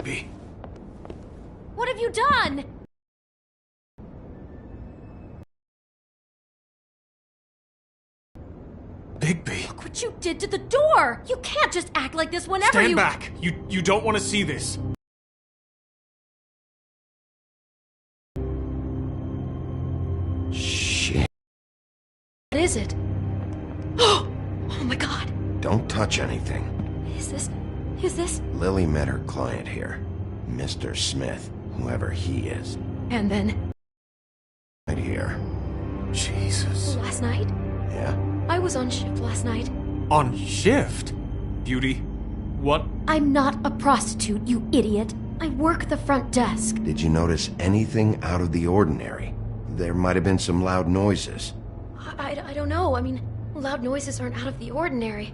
Bigby. What have you done? Bigby. Look what you did to the door! You can't just act like this whenever Stand you- back! You don't want to see this. Shit. What is it? Oh my god! Don't touch anything. Is this? Lily met her client here. Mr. Smith, whoever he is. And then, Right here. Jesus. last night? Yeah? I was on shift last night. On shift? Beauty, what? I'm not a prostitute, you idiot. I work the front desk. Did you notice anything out of the ordinary? There might have been some loud noises. I don't know. I mean, loud noises aren't out of the ordinary.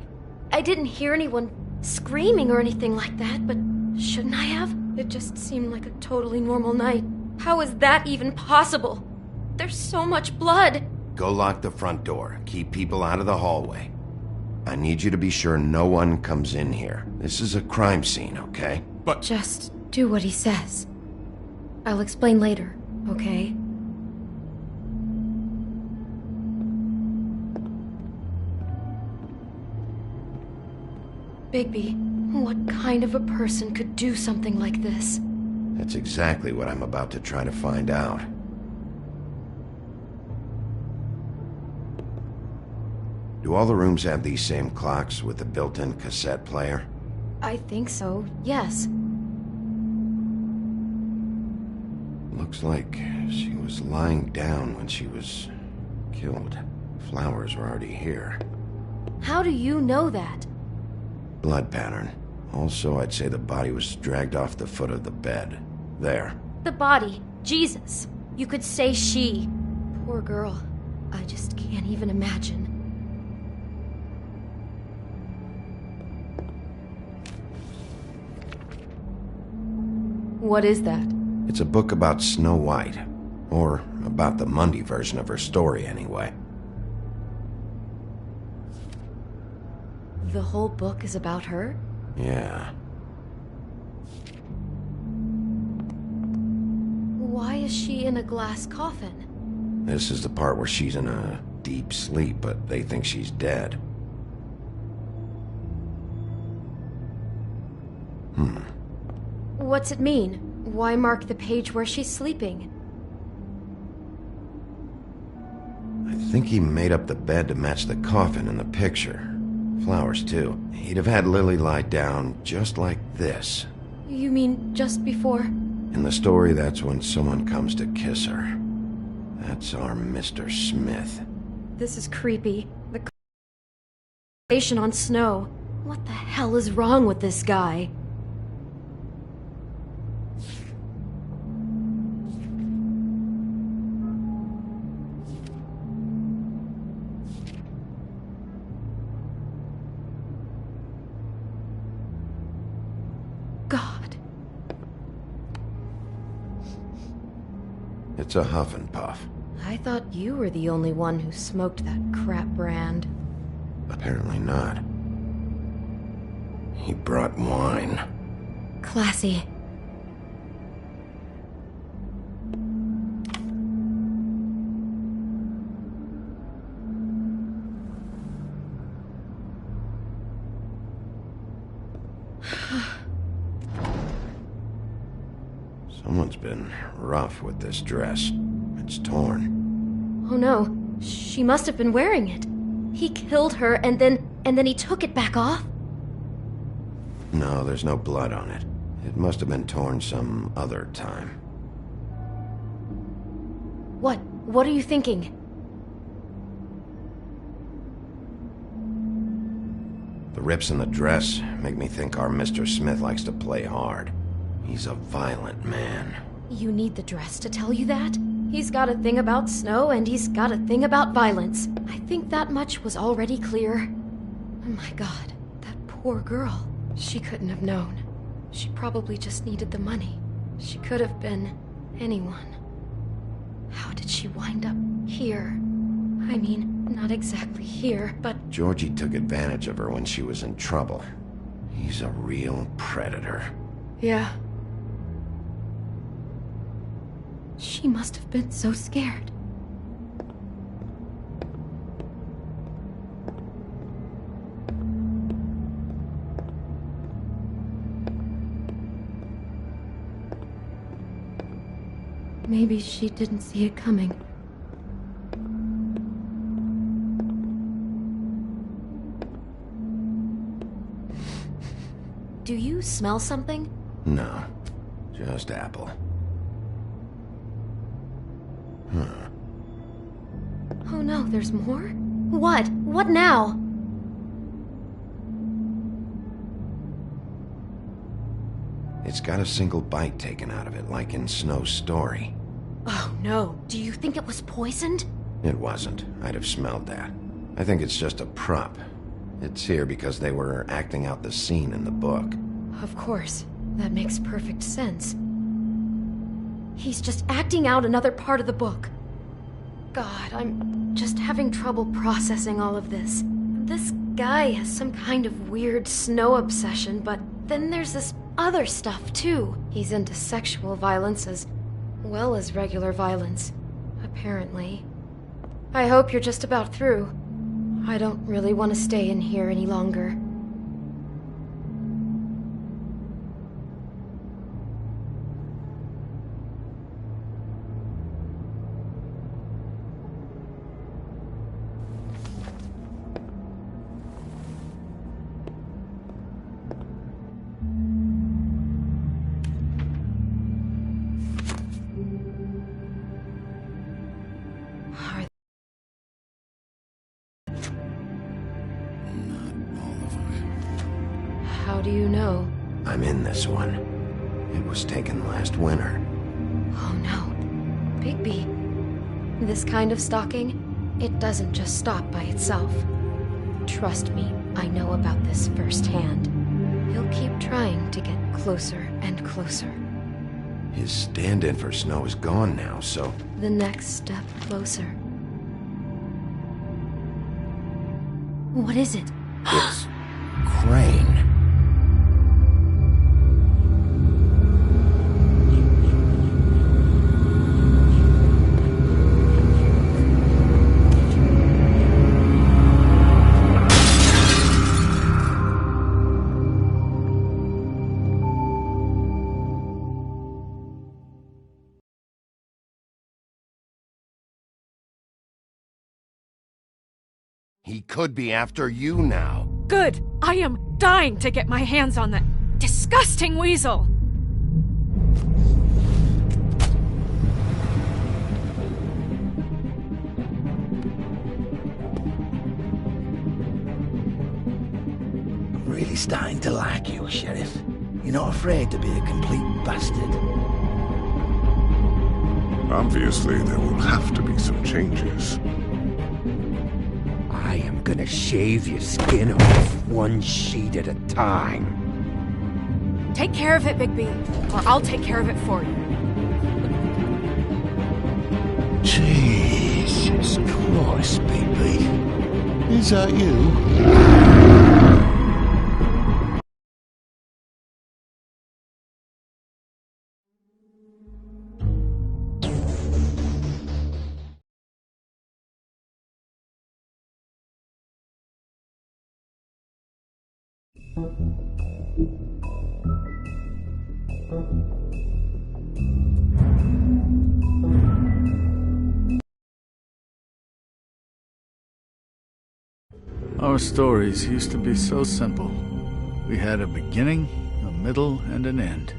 I didn't hear anyone screaming or anything like that, but shouldn't I have? It just seemed like a totally normal night. How is that even possible? There's so much blood. Go lock the front door. Keep people out of the hallway. I need you to be sure no one comes in here. This is a crime scene, okay? But Just do what he says. I'll explain later, okay? Bigby, what kind of a person could do something like this? That's exactly what I'm about to try to find out. Do all the rooms have these same clocks with the built-in cassette player? I think so, yes. Looks like she was lying down when she was killed. Flowers were already here. How do you know that? Blood pattern. Also, I'd say the body was dragged off the foot of the bed. There. The body. Jesus. You could say she. Poor girl. I just can't even imagine. What is that? It's a book about Snow White. Or about the Mundy version of her story, anyway. The whole book is about her? Yeah. Why is she in a glass coffin? This is the part where she's in a deep sleep, but they think she's dead. What's it mean? Why mark the page where she's sleeping? I think he made up the bed to match the coffin in the picture. Flowers, too. He'd have had Lily lie down just like this. You mean just before? In the story, that's when someone comes to kiss her. That's our Mr. Smith. This is creepy. The conversation on Snow. What the hell is wrong with this guy? God. It's a huff and puff. I thought you were the only one who smoked that crap brand. Apparently not. He brought wine. Classy. Someone's been rough with this dress. It's torn. Oh no, she must have been wearing it. He killed her and then he took it back off? No, there's no blood on it. It must have been torn some other time. What are you thinking? The rips in the dress make me think our Mr. Smith likes to play hard. He's a violent man. You need the dress to tell you that? He's got a thing about snow and he's got a thing about violence. I think that much was already clear. Oh my god, that poor girl. She couldn't have known. She probably just needed the money. She could have been anyone. How did she wind up here? I mean, not exactly here, but Georgie took advantage of her when she was in trouble. He's a real predator. yeah, She must have been so scared. Maybe she didn't see it coming. Do you smell something? No, just apple. Huh. Oh no, there's more? What? What now? It's got a single bite taken out of it, like in Snow's story. Oh no, do you think it was poisoned? It wasn't. I'd have smelled that. I think it's just a prop. It's here because they were acting out the scene in the book. Of course. That makes perfect sense. He's just acting out another part of the book. God, I'm just having trouble processing all of this. This guy has some kind of weird Snow obsession, but then there's this other stuff too. He's into sexual violence as well as regular violence, apparently. I hope you're just about through. I don't really want to stay in here any longer. How do you know? I'm in this one. It was taken last winter. Oh no. Bigby. This kind of stalking, it doesn't just stop by itself. Trust me, I know about this firsthand. He'll keep trying to get closer and closer. His stand-in for Snow is gone now, so... The next step closer. What is it? It's... Crane. He could be after you now. Good! I am dying to get my hands on that disgusting weasel! I'm really starting to like you, Sheriff. You're not afraid to be a complete bastard. Obviously, there will have to be some changes. I am gonna shave your skin off one sheet at a time. Take care of it, Bigby, or I'll take care of it for you. Jesus Christ, baby. Is that you? Our stories used to be so simple. We had a beginning, a middle, and an end.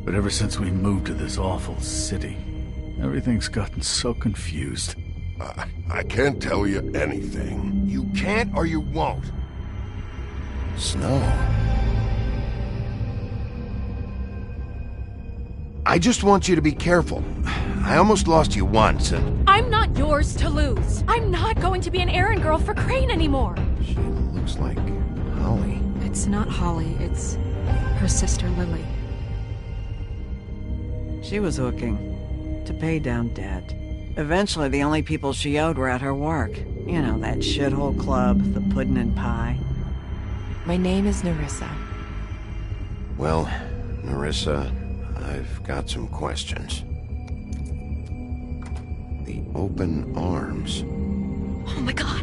But ever since we moved to this awful city, everything's gotten so confused. I can't tell you anything. You can't or you won't. Snow. I just want you to be careful. I almost lost you once, and... I'm not yours to lose. I'm not going to be an errand girl for Crane anymore. She looks like Holly. It's not Holly, it's her sister Lily. She was hooking to pay down debt. Eventually, the only people she owed were at her work. You know, that shithole club, the Puddin' and Pie. My name is Nerissa. Well, Nerissa, I've got some questions. The open arms. Oh my god.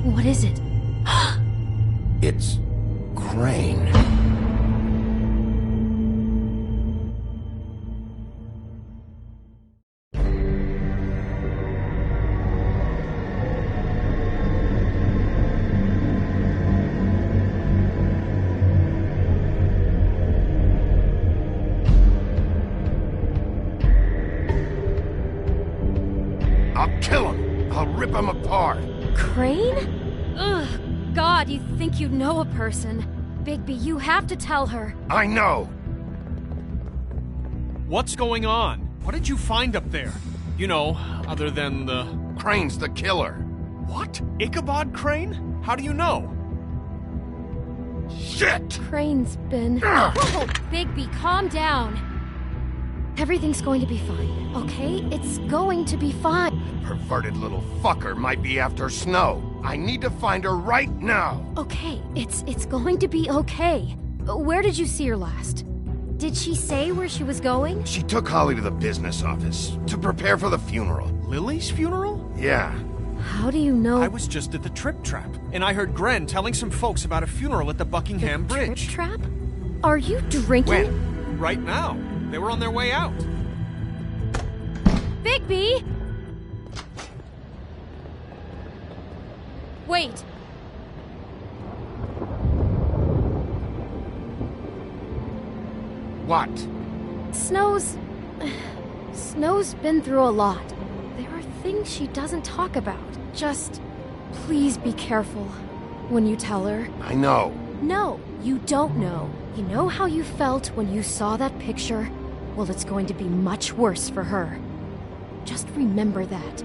What is it? It's Crane. I'll kill him. I'll rip him apart. Crane? Ugh, God, you think you know a person. Bigby, you have to tell her. I know. What's going on? What did you find up there? You know, other than the... Crane's the killer. What? Ichabod Crane? How do you know? Shit! Crane's been... Whoa! Bigby, calm down. Everything's going to be fine, okay? It's going to be fine. Perverted little fucker might be after Snow. I need to find her right now. Okay, it's going to be okay. Where did you see her last? Did she say where she was going? She took Holly to the business office to prepare for the funeral. Lily's funeral? Yeah. How do you know? I was just at the Trip Trap, and I heard Gren telling some folks about a funeral at the Buckingham Bridge. Trip Trap? Are you drinking? When? Right now. They were on their way out. Bigby! Wait. What? Snow's been through a lot. There are things she doesn't talk about. Just please be careful when you tell her. I know. No, you don't know. You know how you felt when you saw that picture? Well, it's going to be much worse for her. Just remember that.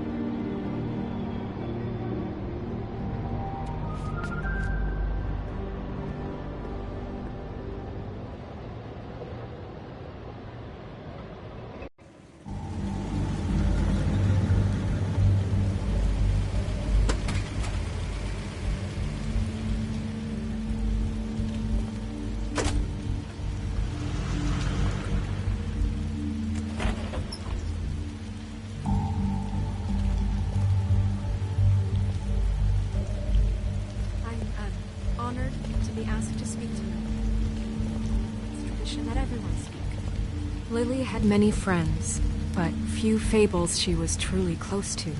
Honored to be asked to speak to you. It's tradition that everyone speak. Lily had many friends, but few fables she was truly close to.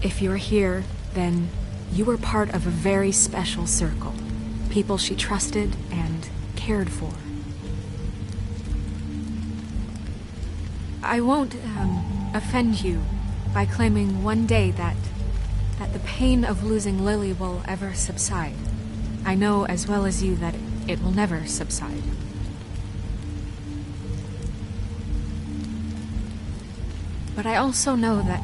If you're here, then you were part of a very special circle. People she trusted and cared for. I won't, offend you by claiming one day that the pain of losing Lily will ever subside. I know as well as you that it will never subside. But I also know that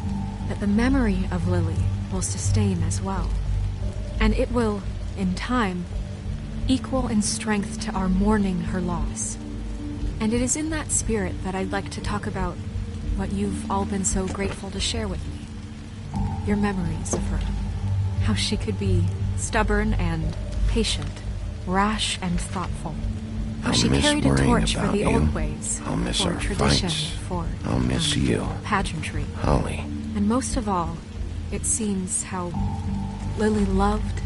the memory of Lily will sustain as well. And it will, in time, equal in strength to our mourning her loss. And it is in that spirit that I'd like to talk about what you've all been so grateful to share with me. Your memories of her. How she could be stubborn and patient, rash and thoughtful. How she carried a torch for the old ways. I'll miss for our tradition, fights. for I'll miss you. Pageantry. Holly. And most of all, it seems how Lily loved,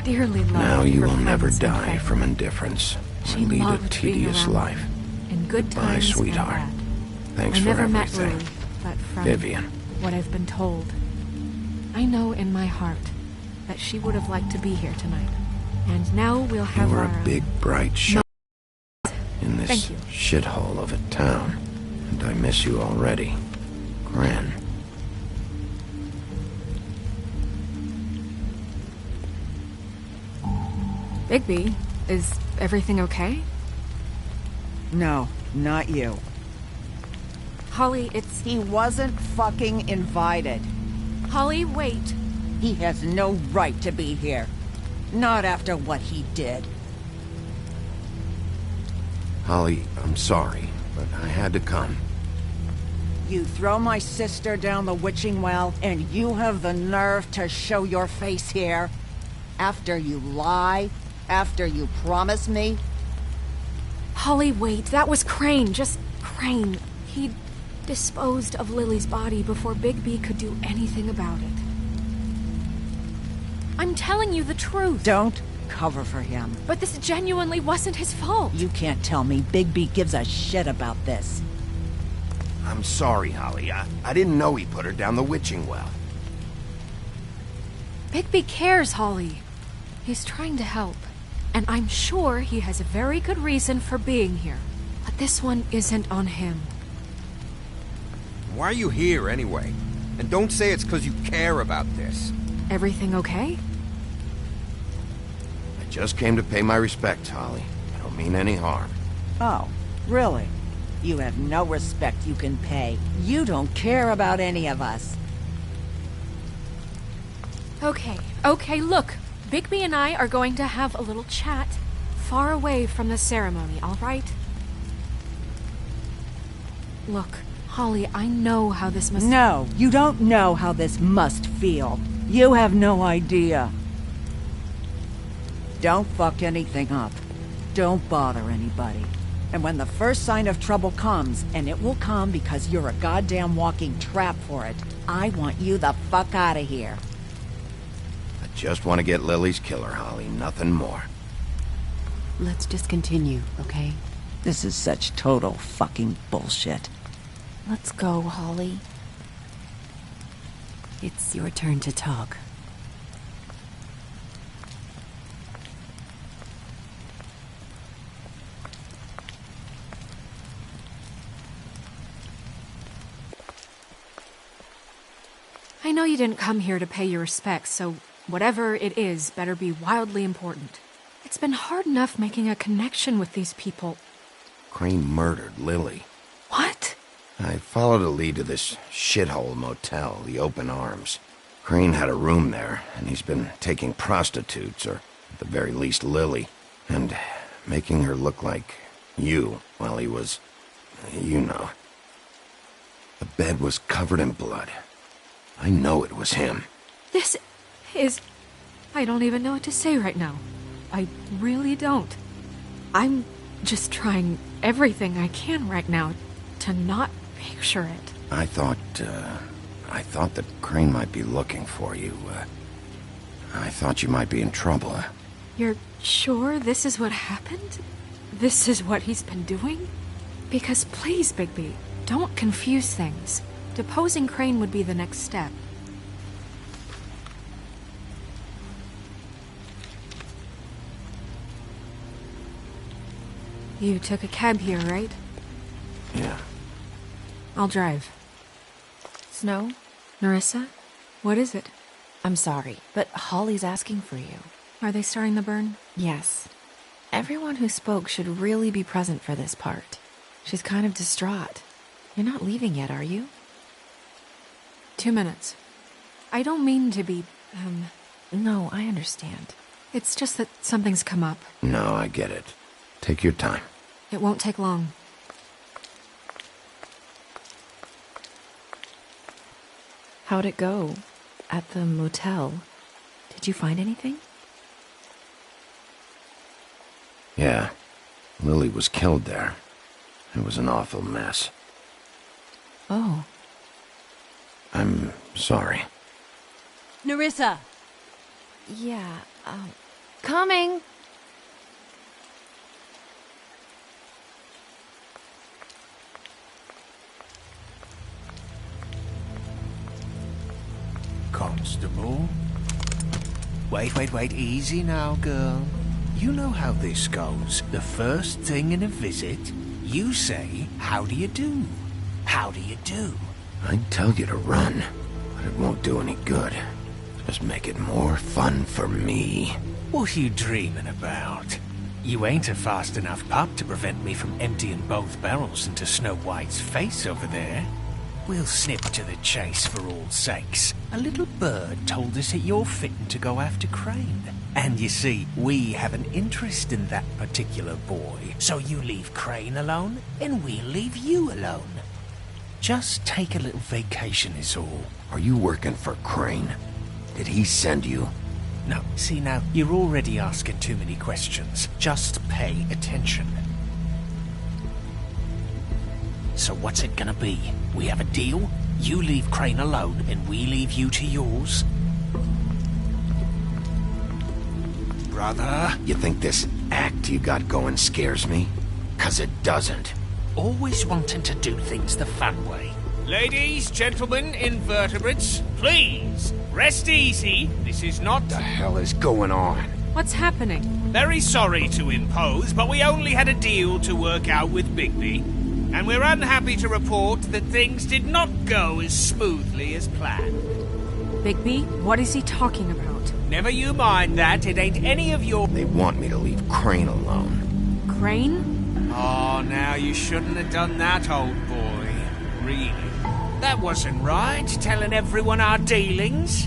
dearly loved. Now you her will never friends and die family. from indifference. She Or lead a loved being tedious around life. them, in good Goodbye, times sweetheart. and bad. Thanks I for never met everything. Lily, but from Vivian. what I've been told, I know in my heart that she would have liked to be here tonight. And now we'll You have were our a big, bright shot in this Thank you. shithole of a town. And I miss you already. Gran. Bigby, is everything okay? No, not you. Holly, it's... He wasn't fucking invited. Holly, wait. He has no right to be here. Not after what he did. Holly, I'm sorry, but I had to come. You throw my sister down the witching well, and you have the nerve to show your face here? After you lie? After you promise me? Holly, wait. That was Crane. Just Crane. He disposed of Lily's body before Bigby could do anything about it. I'm telling you the truth. Don't cover for him. But this genuinely wasn't his fault. You can't tell me Bigby gives a shit about this. I'm sorry, Holly. I didn't know he put her down the witching well. Bigby cares, Holly. He's trying to help. And I'm sure he has a very good reason for being here. But this one isn't on him. Why are you here, anyway? And don't say it's because you care about this. Everything okay? I just came to pay my respects, Holly. I don't mean any harm. Oh, really? You have no respect you can pay. You don't care about any of us. Okay, look. Bigby and I are going to have a little chat far away from the ceremony, all right? Look, Holly, I know how this must... No, you don't know how this must feel. You have no idea. Don't fuck anything up. Don't bother anybody. And when the first sign of trouble comes, and it will come because you're a goddamn walking trap for it, I want you the fuck out of here. I just want to get Lily's killer, Holly. Nothing more. Let's just continue, okay? This is such total fucking bullshit. Let's go, Holly. It's your turn to talk. I know you didn't come here to pay your respects, so whatever it is better be wildly important. It's been hard enough making a connection with these people. Crane murdered Lily. What? I followed a lead to this shithole motel, the Open Arms. Crane had a room there, and he's been taking prostitutes, or at the very least Lily, and making her look like you while he was... you know. The bed was covered in blood. I know it was him. This is... I don't even know what to say right now. I really don't. I'm just trying everything I can right now to not picture it. I thought that Crane might be looking for you. I thought you might be in trouble. You're sure this is what happened? This is what he's been doing? Because please, Bigby, don't confuse things. Deposing Crane would be the next step. You took a cab here, right? Yeah. I'll drive. Snow? Nerissa? What is it? I'm sorry, but Holly's asking for you. Are they starting the burn? Yes. Everyone who spoke should really be present for this part. She's kind of distraught. You're not leaving yet, are you? 2 minutes. I don't mean to be, No, I understand. It's just that something's come up. No, I get it. Take your time. It won't take long. How'd it go? At the motel? Did you find anything? Yeah. Lily was killed there. It was an awful mess. Oh. I'm sorry. Nerissa! Yeah, Coming! Constable? Wait, easy now, girl. You know how this goes. The first thing in a visit, you say, how do you do? How do you do? I'd tell you to run, but it won't do any good. Just make it more fun for me. What are you dreaming about? You ain't a fast enough pup to prevent me from emptying both barrels into Snow White's face over there. We'll snip to the chase for all sakes. A little bird told us that you're fitting to go after Crane. And you see, we have an interest in that particular boy. So you leave Crane alone, and we'll leave you alone. Just take a little vacation is all. Are you working for Crane? Did he send you? No, see now, you're already asking too many questions. Just pay attention. So what's it gonna be? We have a deal? You leave Crane alone, and we leave you to yours? Brother? You think this act you got going scares me? 'Cause it doesn't. Always wanting to do things the fun way. Ladies, gentlemen, invertebrates, please, rest easy. This is not... What the hell is going on? What's happening? Very sorry to impose, but we only had a deal to work out with Bigby. And we're unhappy to report that things did not go as smoothly as planned. Bigby, what is he talking about? Never you mind that, it ain't any of your... They want me to leave Crane alone. Crane? Oh, now you shouldn't have done that, old boy. Really. That wasn't right, telling everyone our dealings.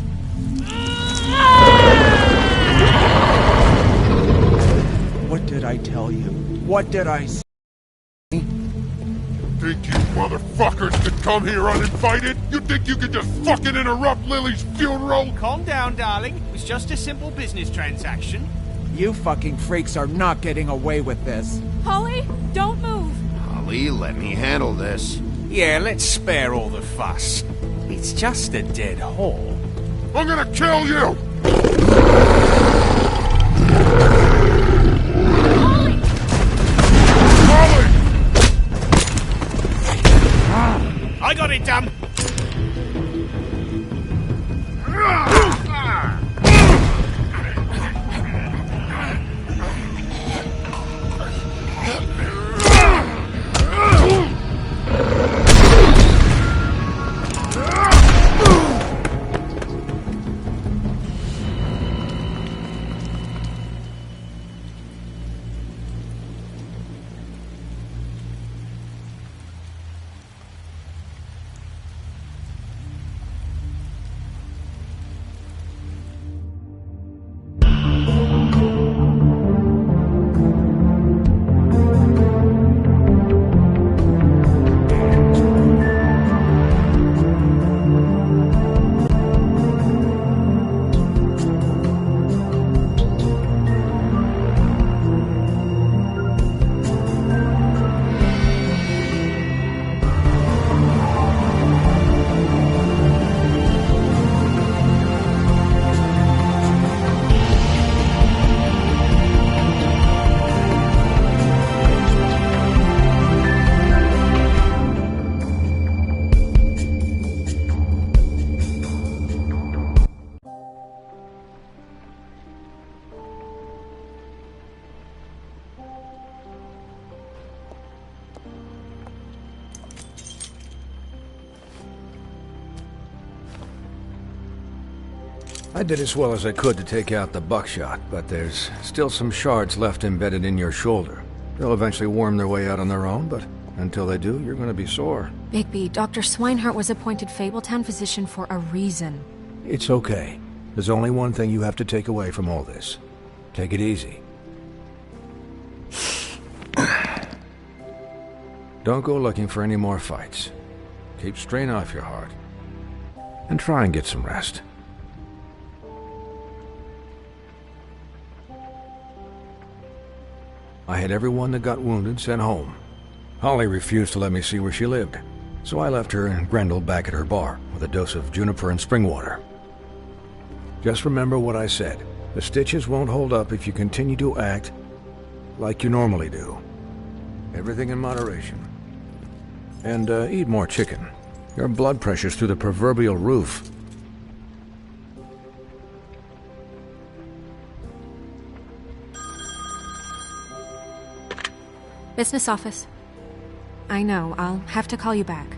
What did I tell you? What did I say? Think you motherfuckers could come here uninvited? You think you could just fucking interrupt Lily's funeral? Calm down, darling. It was just a simple business transaction. You fucking freaks are not getting away with this. Holly, don't move! Holly, let me handle this. Yeah, let's spare all the fuss. It's just a dead hole. I'm gonna kill you! I got it, damn! I did as well as I could to take out the buckshot, but there's still some shards left embedded in your shoulder. They'll eventually worm their way out on their own, but until they do, you're gonna be sore. Bigby, Dr. Swinehart was appointed Fabletown physician for a reason. It's okay. There's only one thing you have to take away from all this. Take it easy. Don't go looking for any more fights. Keep strain off your heart. And try and get some rest. I had everyone that got wounded sent home. Holly refused to let me see where she lived, so I left her and Grendel back at her bar with a dose of juniper and spring water. Just remember what I said. The stitches won't hold up if you continue to act like you normally do. Everything in moderation. And eat more chicken. Your blood pressure's through the proverbial roof. Business office. I know, I'll have to call you back.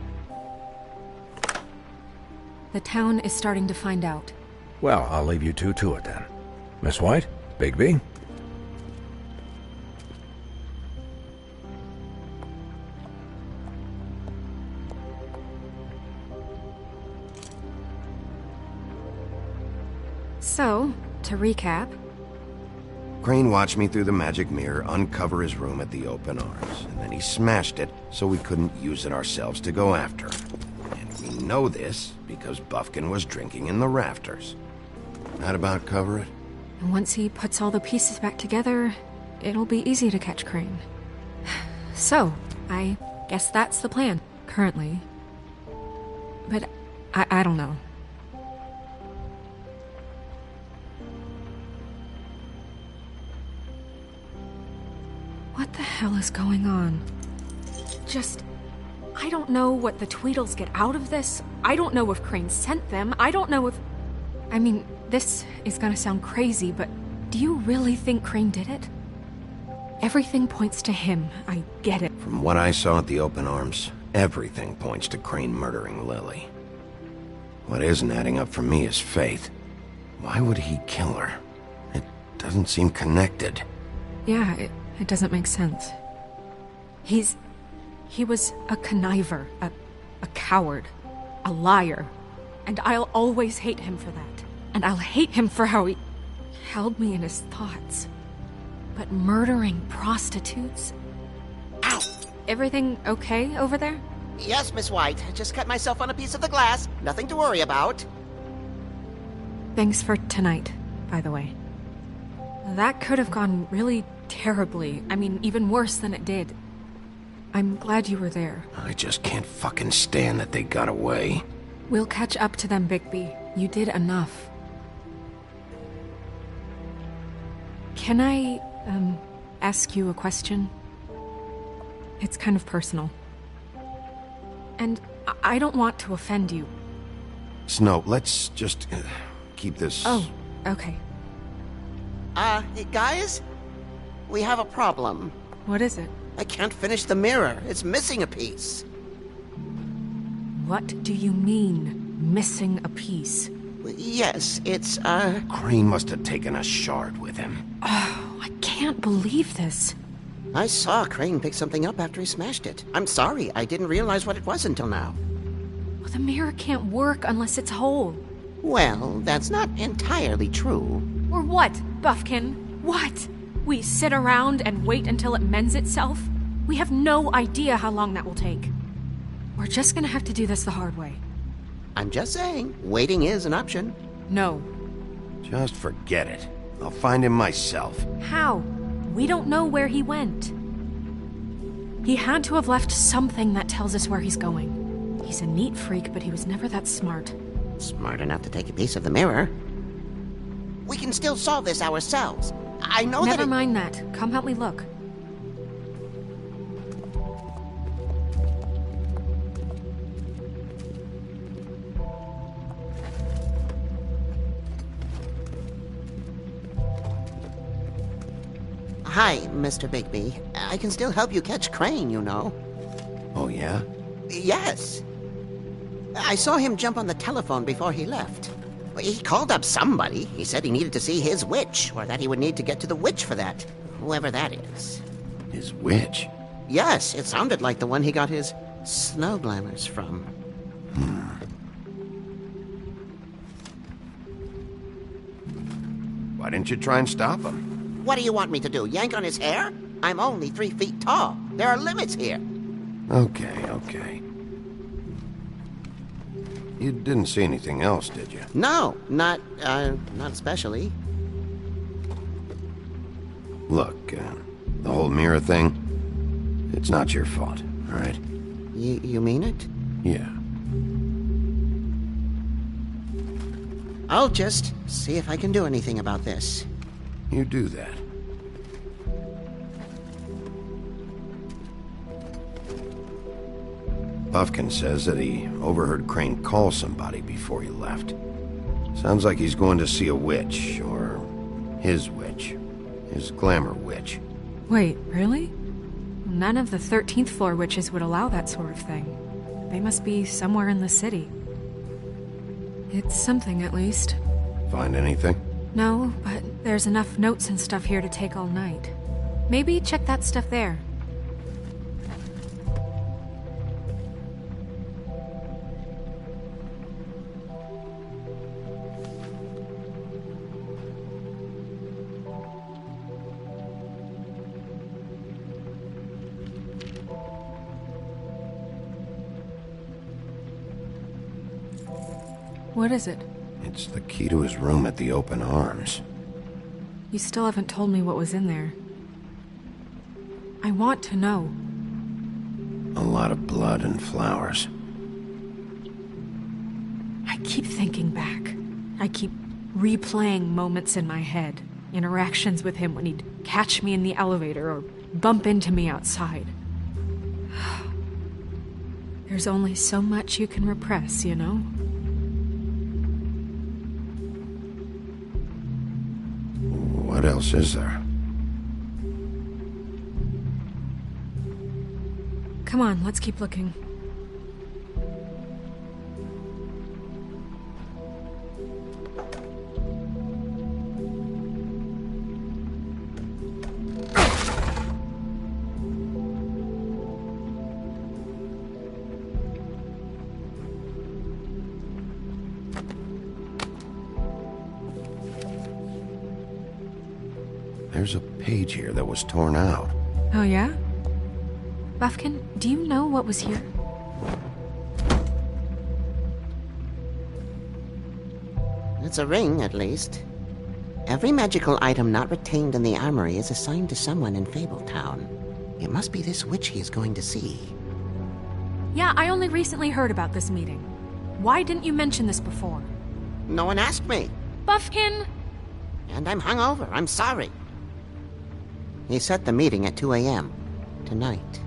The town is starting to find out. Well, I'll leave you two to it then. Miss White? Bigby? So, to recap... Crane watched me through the magic mirror uncover his room at the Open Arms, and then he smashed it so we couldn't use it ourselves to go after him. And we know this because Buffkin was drinking in the rafters. That about cover it? And once he puts all the pieces back together, it'll be easy to catch Crane. So, I guess that's the plan, currently. But I don't know. What the hell is going on? I don't know what the Tweedles get out of this. I don't know if Crane sent them. I don't know if... I mean, this is gonna sound crazy, but do you really think Crane did it? Everything points to him. I get it. From what I saw at the open arms, everything points to Crane murdering Lily. What isn't adding up for me is Faith. Why would he kill her? It doesn't seem connected. Yeah, it doesn't make sense. He was a conniver, a coward, a liar. And I'll always hate him for that. And I'll hate him for how he held me in his thoughts. But murdering prostitutes? Ow! Everything okay over there? Yes, Miss White. I just cut myself on a piece of the glass. Nothing to worry about. Thanks for tonight, by the way. That could have gone really terribly. I mean, even worse than it did. I'm glad you were there. I just can't fucking stand that they got away. We'll catch up to them, Bigby. You did enough. Can I, ask you a question? It's kind of personal. And I don't want to offend you. Snow, let's just keep this... Oh, okay. Guys? We have a problem. What is it? I can't finish the mirror. It's missing a piece. What do you mean, missing a piece? Yes, it's, Crane must have taken a shard with him. Oh, I can't believe this. I saw Crane pick something up after he smashed it. I'm sorry, I didn't realize what it was until now. Well, the mirror can't work unless it's whole. Well, that's not entirely true. Or what, Buffkin? What? We sit around and wait until it mends itself? We have no idea how long that will take. We're just gonna have to do this the hard way. I'm just saying, waiting is an option. No. Just forget it. I'll find him myself. How? We don't know where he went. He had to have left something that tells us where he's going. He's a neat freak, but he was never that smart. Smart enough to take a piece of the mirror. We can still solve this ourselves. I know Never mind that. Come help me look. Hi, Mr. Bigby. I can still help you catch Crane, you know. Oh, yeah? Yes. I saw him jump on the telephone before he left. He called up somebody. He said he needed to see his witch, or that he would need to get to the witch for that. Whoever that is. His witch? Yes, it sounded like the one he got his snow glamours from. Why didn't you try and stop him? What do you want me to do, yank on his hair? I'm only 3 feet tall. There are limits here. Okay. You didn't see anything else, did you? No, not especially. Look, the whole mirror thing, it's not your fault, all right? You mean it? Yeah. I'll just see if I can do anything about this. You do that. Buffkin says that he overheard Crane call somebody before he left. Sounds like he's going to see a witch, or his witch. His glamour witch. Wait, really? None of the 13th floor witches would allow that sort of thing. They must be somewhere in the city. It's something, at least. Find anything? No, but there's enough notes and stuff here to take all night. Maybe check that stuff there. What is it? It's the key to his room at the open arms. You still haven't told me what was in there. I want to know. A lot of blood and flowers. I keep thinking back. I keep replaying moments in my head. Interactions with him when he'd catch me in the elevator or bump into me outside. There's only so much you can repress, you know? What else is there? Come on, let's keep looking. There's a page here that was torn out. Oh, yeah? Buffkin, do you know what was here? It's a ring, at least. Every magical item not retained in the armory is assigned to someone in Fabletown. It must be this witch he is going to see. Yeah, I only recently heard about this meeting. Why didn't you mention this before? No one asked me. Buffkin! And I'm hungover. I'm sorry. He set the meeting at 2 a.m. tonight.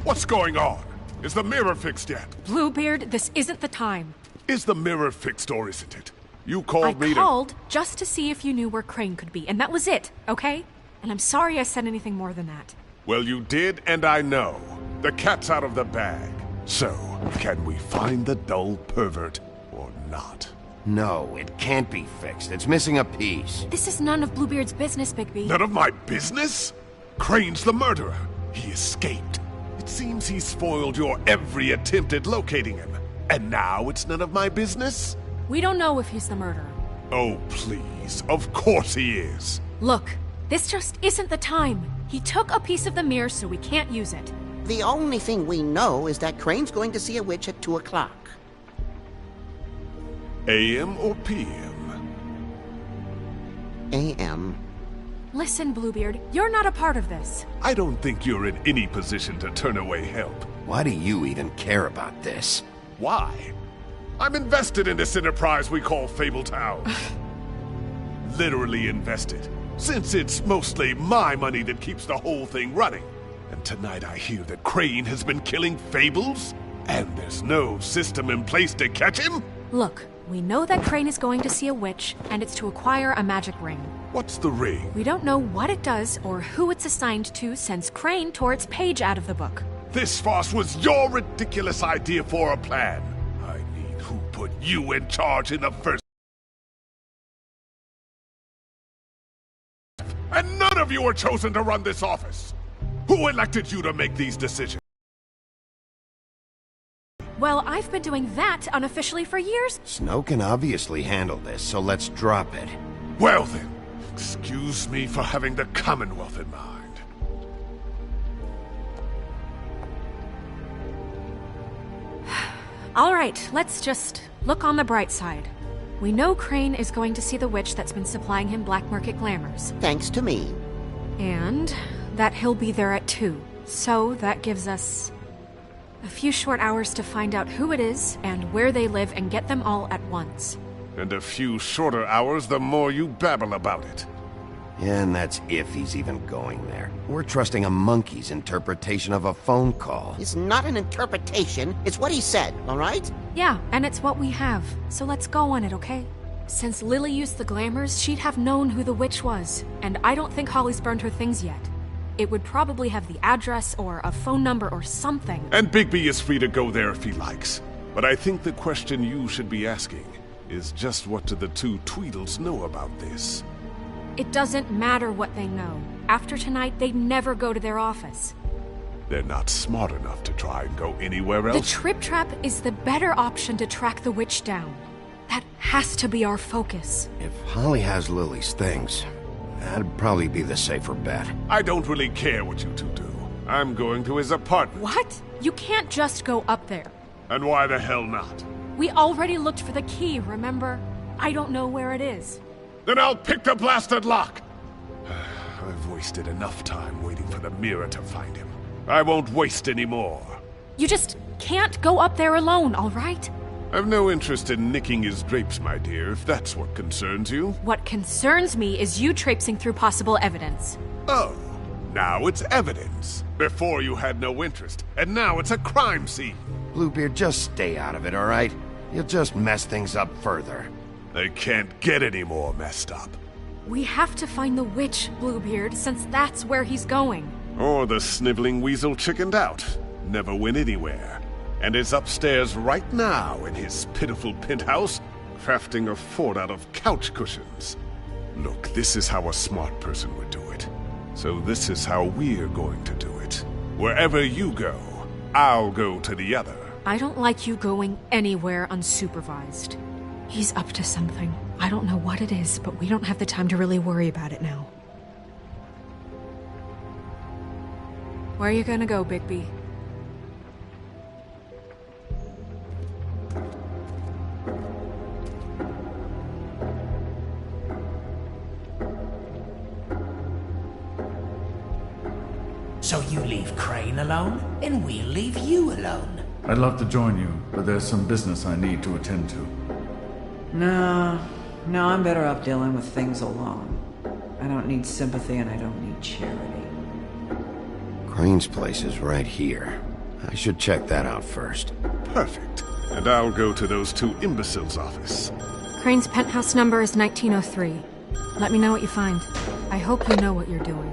What's going on? Is the mirror fixed yet? Bluebeard, this isn't the time. Is the mirror fixed or isn't it? You called me I called just to see if you knew where Crane could be, and that was it, okay? And I'm sorry I said anything more than that. Well, you did, and I know. The cat's out of the bag. So, can we find the dull pervert or not? No, it can't be fixed. It's missing a piece. This is none of Bluebeard's business, Bigby. None of my business? Crane's the murderer. He escaped. It seems he spoiled your every attempt at locating him. And now it's none of my business? We don't know if he's the murderer. Oh, please. Of course he is. Look, this just isn't the time. He took a piece of the mirror, so we can't use it. The only thing we know is that Crane's going to see a witch at 2 o'clock. AM or PM? AM. Listen, Bluebeard, you're not a part of this. I don't think you're in any position to turn away help. Why do you even care about this? Why? I'm invested in this enterprise we call Fabletown. Literally invested, since it's mostly my money that keeps the whole thing running. And tonight I hear that Crane has been killing Fables, and there's no system in place to catch him? Look, we know that Crane is going to see a witch, and it's to acquire a magic ring. What's the ring? We don't know what it does or who it's assigned to since Crane tore its page out of the book. This farce was your ridiculous idea for a plan. I mean, who put you in charge in the first? And none of you were chosen to run this office. Who elected you to make these decisions? Well, I've been doing that unofficially for years. Snow can obviously handle this, so let's drop it. Well then, excuse me for having the Commonwealth in mind. All right, let's just look on the bright side. We know Crane is going to see the witch that's been supplying him black market glamours. Thanks to me. And that he'll be there at 2. So that gives us a few short hours to find out who it is and where they live and get them all at once. And a few shorter hours the more you babble about it. Yeah, and that's if he's even going there. We're trusting a monkey's interpretation of a phone call. It's not an interpretation, it's what he said, all right? Yeah, and it's what we have. So let's go on it, okay? Since Lily used the glamours, she'd have known who the witch was. And I don't think Holly's burned her things yet. It would probably have the address or a phone number or something. And Bigby is free to go there if he likes. But I think the question you should be asking is just what do the two Tweedles know about this? It doesn't matter what they know. After tonight, they'd never go to their office. They're not smart enough to try and go anywhere else? The Trip Trap is the better option to track the witch down. That has to be our focus. If Holly has Lily's things, that'd probably be the safer bet. I don't really care what you two do. I'm going to his apartment. What? You can't just go up there. And why the hell not? We already looked for the key, remember? I don't know where it is. Then I'll pick the blasted lock! I've wasted enough time waiting for the mirror to find him. I won't waste any more. You just can't go up there alone, all right? I've no interest in nicking his drapes, my dear, if that's what concerns you. What concerns me is you traipsing through possible evidence. Oh, now it's evidence. Before you had no interest, and now it's a crime scene. Bluebeard, just stay out of it, all right? You'll just mess things up further. They can't get any more messed up. We have to find the witch, Bluebeard, since that's where he's going. Or the sniveling weasel chickened out. Never went anywhere. And is upstairs right now in his pitiful penthouse, crafting a fort out of couch cushions. Look, this is how a smart person would do it. So this is how we're going to do it. Wherever you go, I'll go to the other. I don't like you going anywhere unsupervised. He's up to something. I don't know what it is, but we don't have the time to really worry about it now. Where are you gonna go, Bigby? So you leave Crane alone, and we'll leave you alone. I'd love to join you, but there's some business I need to attend to. No, I'm better off dealing with things alone. I don't need sympathy and I don't need charity. Crane's place is right here. I should check that out first. Perfect. And I'll go to those two imbeciles' office. Crane's penthouse number is 1903. Let me know what you find. I hope you know what you're doing.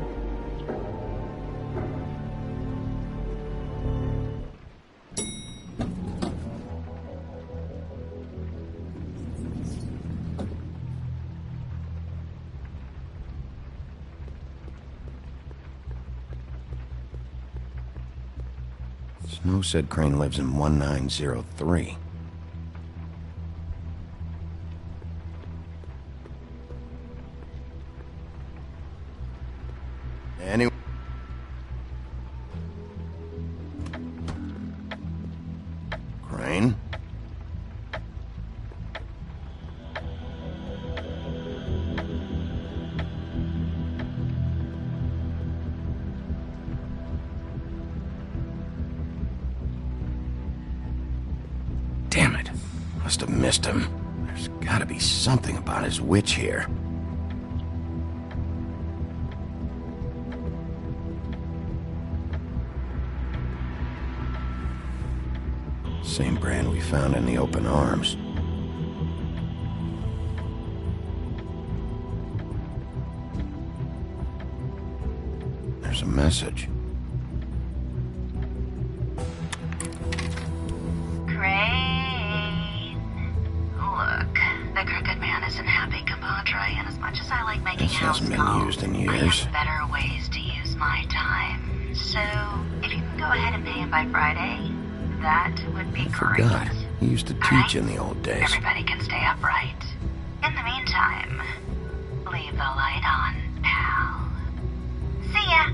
Snow said Crane lives in 1903. Anyway... Crane? Damn it. Must have missed him. There's gotta be something about his witch here. Same brand we found in the open arms. There's a message. And as much as I like making This hasn't been used in years. I have better ways to use my time. So, if you can go ahead and pay him by Friday, that would be great. Forgot. He used to teach in the old days. Everybody can stay upright. In the meantime, leave the light on, pal. See ya!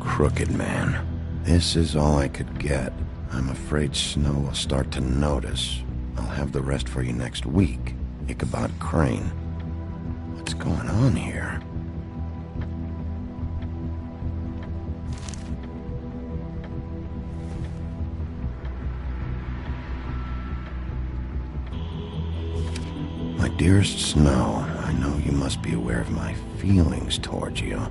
Crooked man. This is all I could get. I'm afraid Snow will start to notice. I'll have the rest for you next week. Ichabod Crane. What's going on here? My dearest Snow, I know you must be aware of my feelings towards you.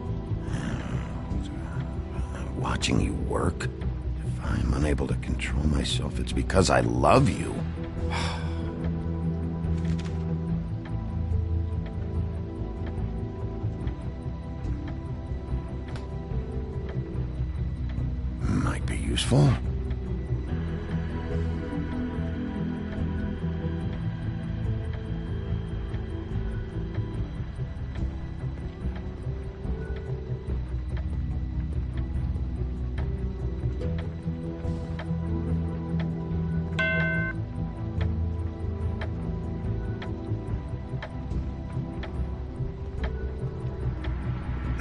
Watching you work, if I'm unable to control myself, it's because I love you. Might be useful.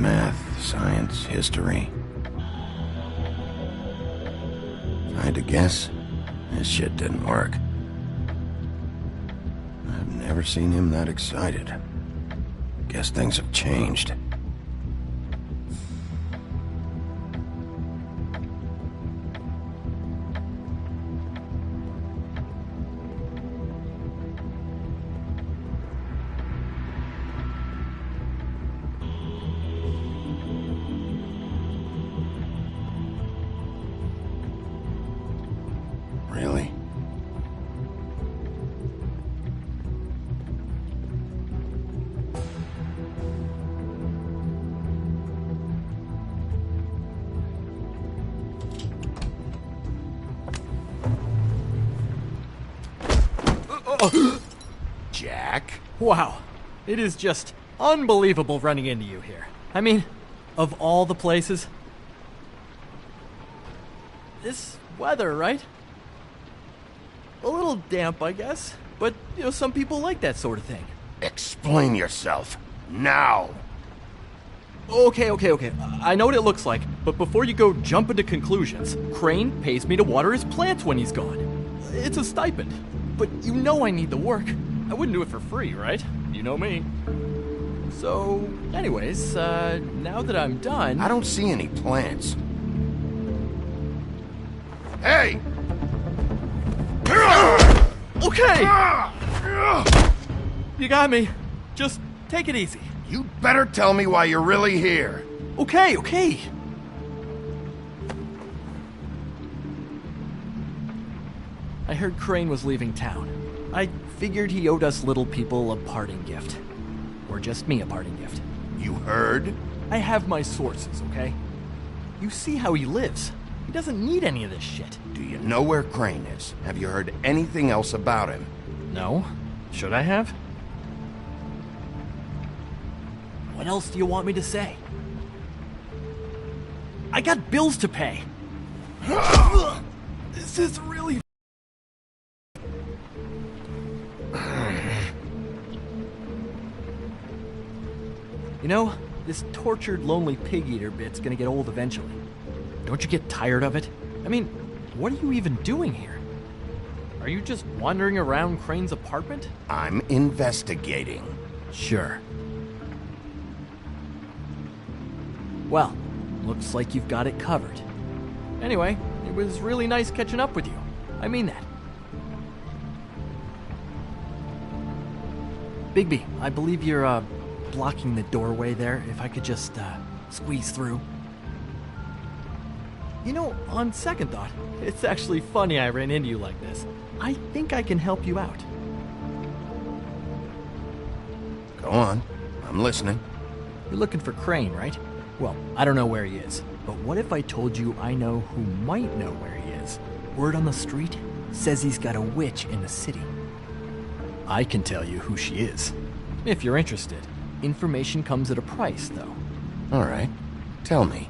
Math, science, history. If I had to guess, this shit didn't work. I've never seen him that excited. Guess things have changed. Really? Jack? Wow. It is just unbelievable running into you here. I mean, of all the places. This weather, right? A little damp, I guess. But, some people like that sort of thing. Explain yourself. Now! Okay. I know what it looks like, but before you go jumping to conclusions, Crane pays me to water his plants when he's gone. It's a stipend. But I need the work. I wouldn't do it for free, right? You know me. So, anyways, now that I'm done... I don't see any plants. Hey! Okay! You got me. Just take it easy. You better tell me why you're really here. Okay. I heard Crane was leaving town. I figured he owed us little people a parting gift. Or just me a parting gift. You heard? I have my sources, okay? You see how he lives. He doesn't need any of this shit. Do you know where Crane is? Have you heard anything else about him? No. Should I have? What else do you want me to say? I got bills to pay. This is really... This tortured, lonely pig-eater bit's gonna get old eventually. Don't you get tired of it? I mean, what are you even doing here? Are you just wandering around Crane's apartment? I'm investigating. Sure. Well, looks like you've got it covered. Anyway, it was really nice catching up with you. I mean that. Bigby, I believe you're, blocking the doorway there. If I could just, squeeze through. On second thought, it's actually funny I ran into you like this. I think I can help you out. Go on. I'm listening. You're looking for Crane, right? Well, I don't know where he is, but what if I told you I know who might know where he is? Word on the street says he's got a witch in the city. I can tell you who she is, if you're interested. Information comes at a price, though. All right. Tell me.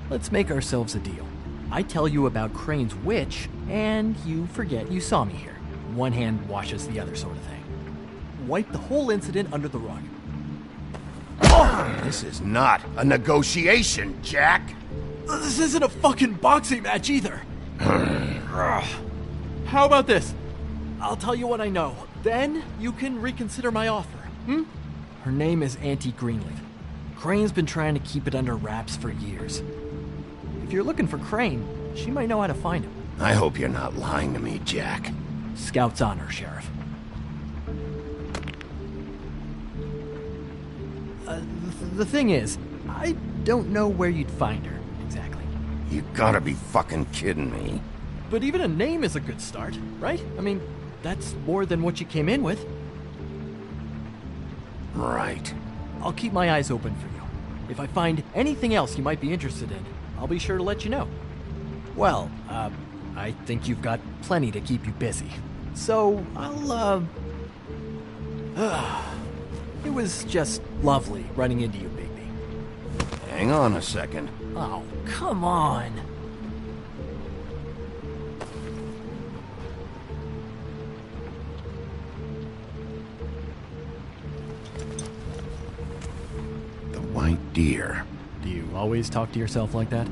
Let's make ourselves a deal. I tell you about Crane's witch, and you forget you saw me here. One hand washes the other sort of thing. Wipe the whole incident under the rug. This is not a negotiation, Jack. This isn't a fucking boxing match either. How about this? I'll tell you what I know. Then you can reconsider my offer. Her name is Auntie Greenleaf. Crane's been trying to keep it under wraps for years. If you're looking for Crane, she might know how to find him. I hope you're not lying to me, Jack. Scout's honor, Sheriff. The thing is, I don't know where you'd find her, exactly. You gotta be fucking kidding me. But even a name is a good start, right? I mean, that's more than what you came in with. Right. I'll keep my eyes open for you. If I find anything else you might be interested in, I'll be sure to let you know. Well, I think you've got plenty to keep you busy. So, it was just lovely running into you, Bigby. Hang on a second. Oh, come on. white deer. Do you always talk to yourself like that?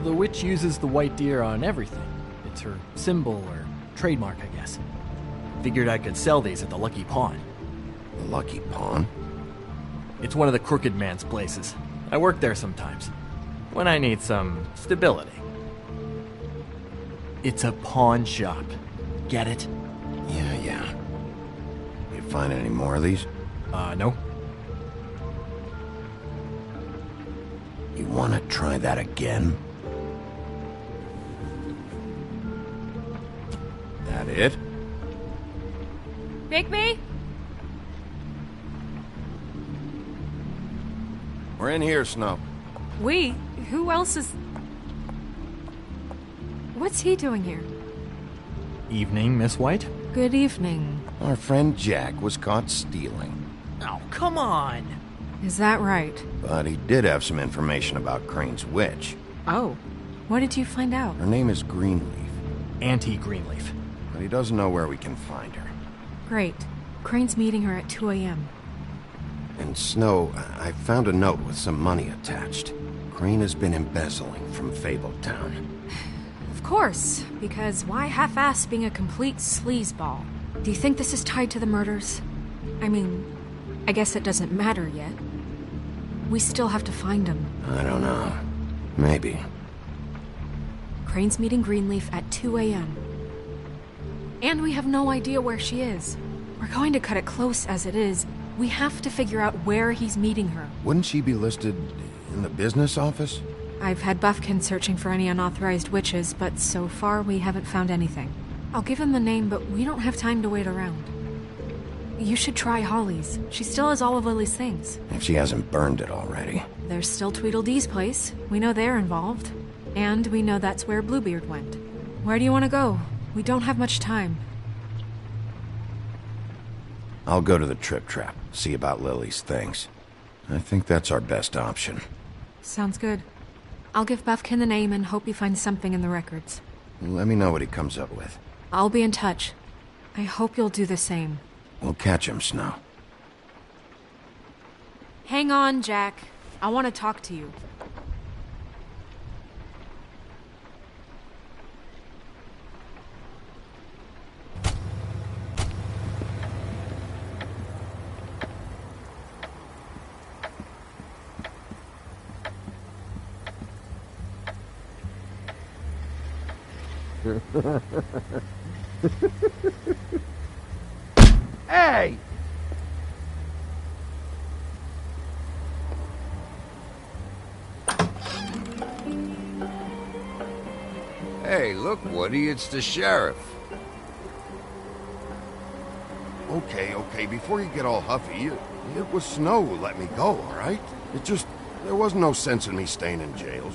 The witch uses the white deer on everything. It's her symbol or trademark, I guess. Figured I could sell these at the Lucky Pawn. The Lucky Pawn? It's one of the crooked man's places. I work there sometimes, when I need some stability. It's a pawn shop. Get it? Yeah. You find any more of these? No. You want to try that again? That it? Bigby? We're in here, Snow. We? Who else is... What's he doing here? Evening, Miss White. Good evening. Our friend Jack was caught stealing. Oh, come on! Is that right? But he did have some information about Crane's witch. Oh. What did you find out? Her name is Greenleaf. Auntie Greenleaf. But he doesn't know where we can find her. Great. Crane's meeting her at 2 a.m. And Snow, I found a note with some money attached. Crane has been embezzling from Fabletown. Of course, because why half-ass being a complete sleazeball? Do you think this is tied to the murders? I mean, I guess it doesn't matter yet. We still have to find him. I don't know. Maybe. Crane's meeting Greenleaf at 2 a.m. And we have no idea where she is. We're going to cut it close as it is. We have to figure out where he's meeting her. Wouldn't she be listed in the business office? I've had Buffkin searching for any unauthorized witches, but so far we haven't found anything. I'll give him the name, but we don't have time to wait around. You should try Holly's. She still has all of Lily's things. If she hasn't burned it already. There's still Tweedledee's place. We know they're involved. And we know that's where Bluebeard went. Where do you want to go? We don't have much time. I'll go to the Trip Trap, see about Lily's things. I think that's our best option. Sounds good. I'll give Buffkin the name and hope he finds something in the records. Let me know what he comes up with. I'll be in touch. I hope you'll do the same. We'll catch him, Snow. Hang on, Jack. I want to talk to you. Hey! Hey, look, Woody, it's the sheriff. Okay, before you get all huffy, it was Snow who let me go, all right? There was no sense in me staying in jail.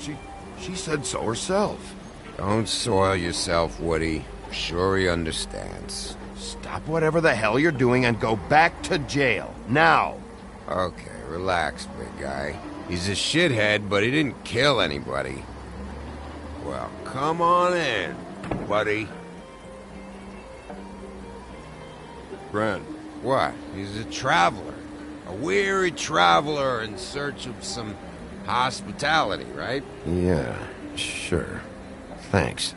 She said so herself. Don't soil yourself, Woody. I'm sure he understands. Stop whatever the hell you're doing and go back to jail, now! Okay, relax, big guy. He's a shithead, but he didn't kill anybody. Well, come on in, buddy. Brent. What? He's a traveler. A weary traveler in search of some hospitality, right? Yeah, sure. Thanks.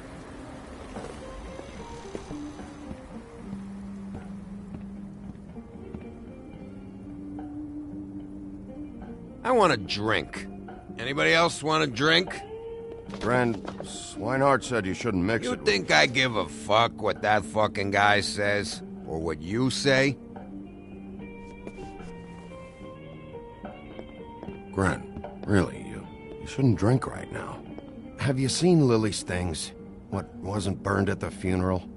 I want a drink. Anybody else want a drink? Friend, Swinehart said you shouldn't mix it. You think I give a fuck what that fucking guy says? Or what you say? Gren, really, you shouldn't drink right now. Have you seen Lily's things? What wasn't burned at the funeral?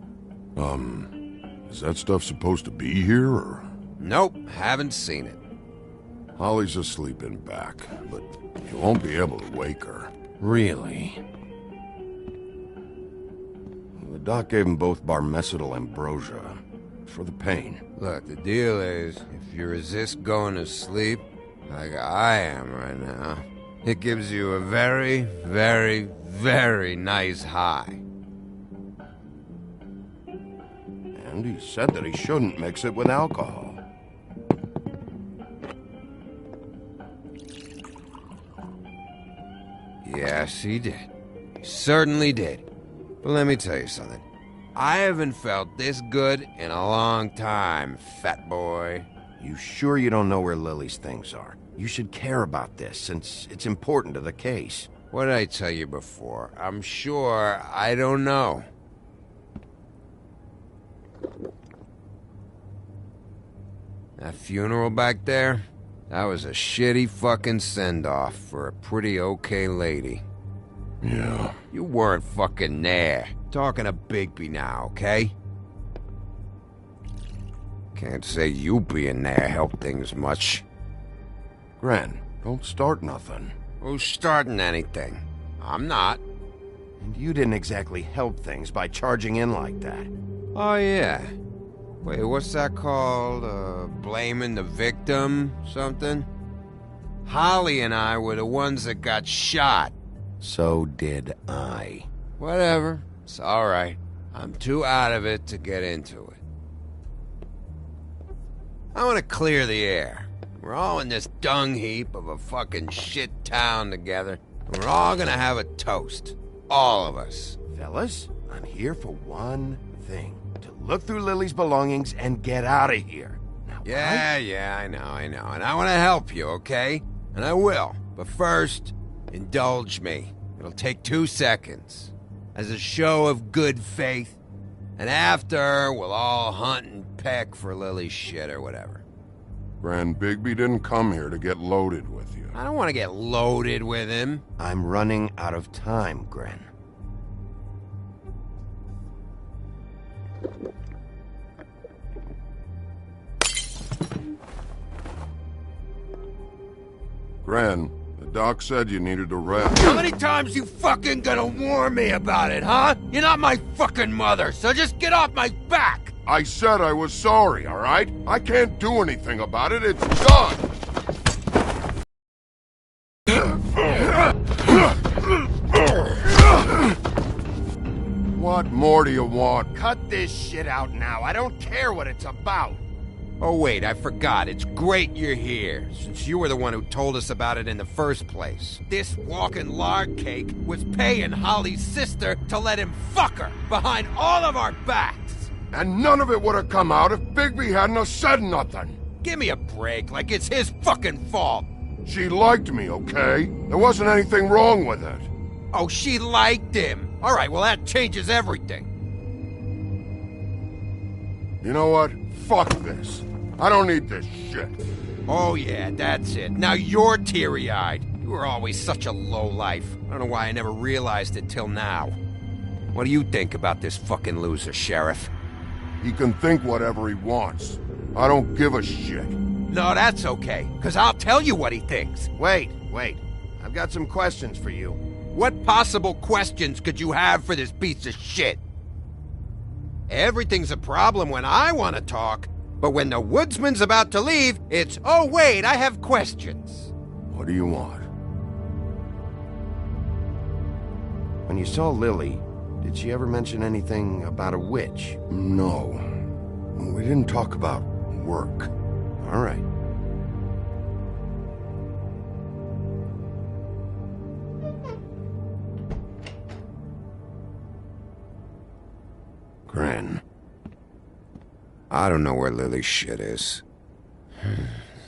Is that stuff supposed to be here, or...? Nope, haven't seen it. Holly's asleep in back, but you won't be able to wake her. Really? The doc gave them both Barmecidal ambrosia for the pain. Look, the deal is, if you resist going to sleep, like I am right now, it gives you a very, very, very nice high. And he said that he shouldn't mix it with alcohol. Yes, he did. He certainly did. But let me tell you something. I haven't felt this good in a long time, fat boy. You sure you don't know where Lily's things are? You should care about this, since it's important to the case. What did I tell you before? I'm sure I don't know. That funeral back there? That was a shitty fucking send-off for a pretty okay lady. Yeah. You weren't fucking there. Talking to Bigby now, okay? Can't say you being there helped things much. Gren, don't start nothing. Who's starting anything? I'm not. And you didn't exactly help things by charging in like that. Oh, yeah. Wait, what's that called? Blaming the victim? Something? Holly and I were the ones that got shot. So did I. Whatever. It's alright. I'm too out of it to get into it. I want to clear the air. We're all in this dung heap of a fucking shit town together, and we're all gonna have a toast. All of us. Fellas, I'm here for one thing. To look through Lily's belongings and get out of here. Now, Yeah, I know. And I want to help you, okay? And I will. But first, indulge me. It'll take 2 seconds. As a show of good faith. And after, we'll all hunt and peck for Lily's shit or whatever. Grand Bigby didn't come here to get loaded with you. I don't want to get loaded with him. I'm running out of time, Gren. Gren, the doc said you needed a rest. How many times you fucking gonna warn me about it, huh? You're not my fucking mother, so just get off my back! I said I was sorry, all right? I can't do anything about it. It's done. What more do you want? Cut this shit out now. I don't care what it's about. Oh wait, I forgot. It's great you're here, since you were the one who told us about it in the first place. This walking lard cake was paying Holly's sister to let him fuck her behind all of our backs. And none of it would have come out if Bigby hadn't have said nothing. Give me a break, like it's his fucking fault. She liked me, okay? There wasn't anything wrong with it. Oh, she liked him. All right, well that changes everything. You know what? Fuck this. I don't need this shit. Oh yeah, that's it. Now you're teary-eyed. You were always such a lowlife. I don't know why I never realized it till now. What do you think about this fucking loser, Sheriff? He can think whatever he wants. I don't give a shit. No, that's okay, because I'll tell you what he thinks. Wait. I've got some questions for you. What possible questions could you have for this piece of shit? Everything's a problem when I want to talk, but when the woodsman's about to leave, it's, oh wait, I have questions. What do you want? When you saw Lily, did she ever mention anything about a witch? No. We didn't talk about work. All right. Gren. I don't know where Lily's shit is.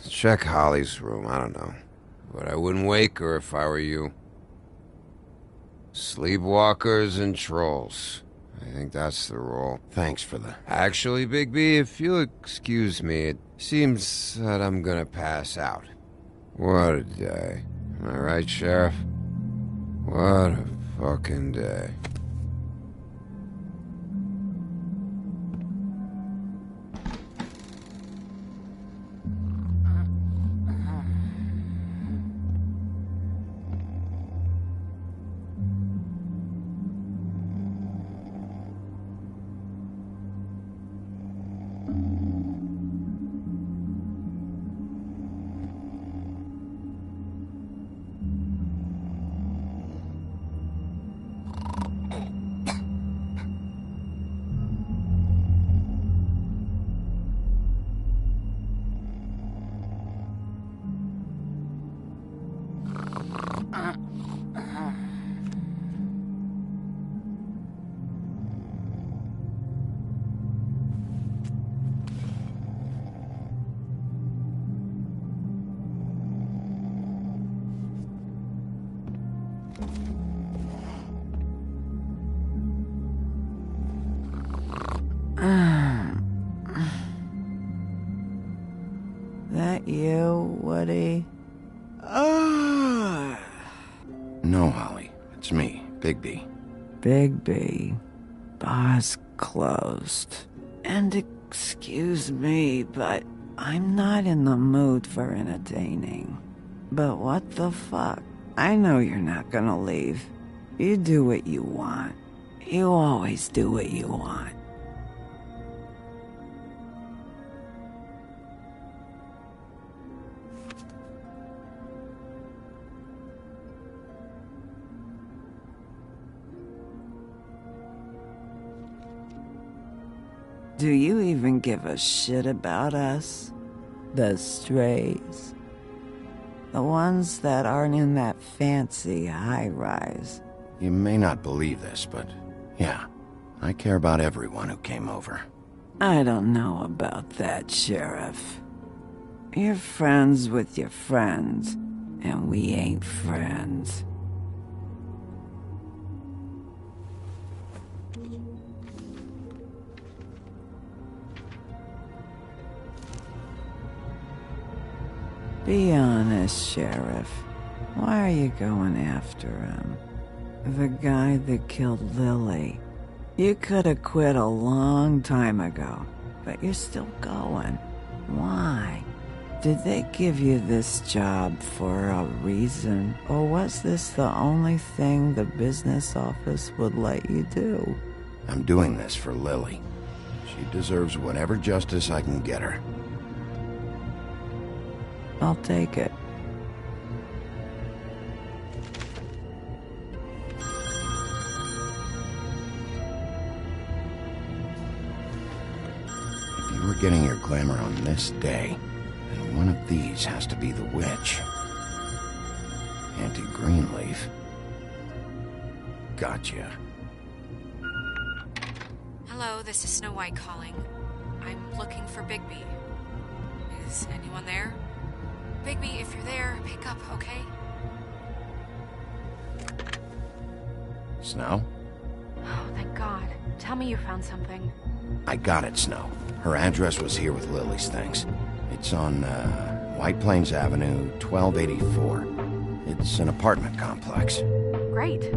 Check Holly's room, I don't know. But I wouldn't wake her if I were you. Sleepwalkers and trolls. I think that's the rule. Thanks for the... Actually, Bigby, if you'll excuse me, it seems that I'm gonna pass out. What a day. Am I right, Sheriff? What a fucking day. you, Woody? No, Holly. It's me, Bigby. Bigby. Bar's closed. And excuse me, but I'm not in the mood for entertaining. But what the fuck? I know you're not gonna leave. You do what you want. You always do what you want. Do you even give a shit about us? The strays? The ones that aren't in that fancy high-rise. You may not believe this, but yeah, I care about everyone who came over. I don't know about that, Sheriff. You're friends with your friends, and we ain't friends. Be honest, Sheriff. Why are you going after him? The guy that killed Lily. You could have quit a long time ago, but you're still going. Why? Did they give you this job for a reason? Or was this the only thing the business office would let you do? I'm doing this for Lily. She deserves whatever justice I can get her. I'll take it. If you were getting your glamour on this day, then one of these has to be the witch. Auntie Greenleaf. Gotcha. Hello, this is Snow White calling. I'm looking for Bigby. Is anyone there? Bigby, if you're there, pick up, okay? Snow? Oh, thank God. Tell me you found something. I got it, Snow. Her address was here with Lily's things. It's on, White Plains Avenue, 1284. It's an apartment complex. Great.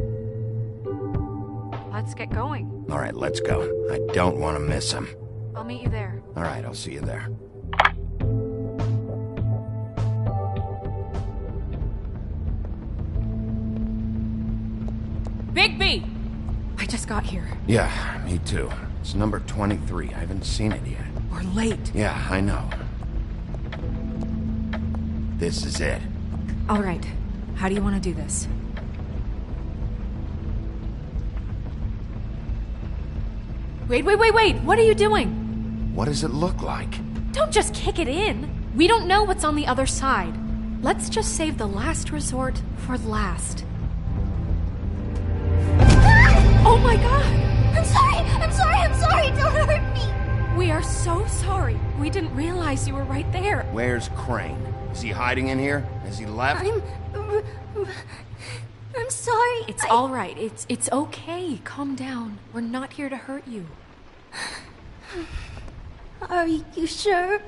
Let's get going. All right, let's go. I don't want to miss him. I'll meet you there. All right, I'll see you there. Bigby! I just got here. Yeah, me too. It's number 23. I haven't seen it yet. We're late. Yeah, I know. This is it. All right. How do you want to do this? Wait! What are you doing? What does it look like? Don't just kick it in. We don't know what's on the other side. Let's just save the last resort for last. Oh my God! I'm sorry! Don't hurt me! We are so sorry. We didn't realize you were right there. Where's Crane? Is he hiding in here? Has he left? I'm sorry. It's all right. It's okay. Calm down. We're not here to hurt you. Are you sure?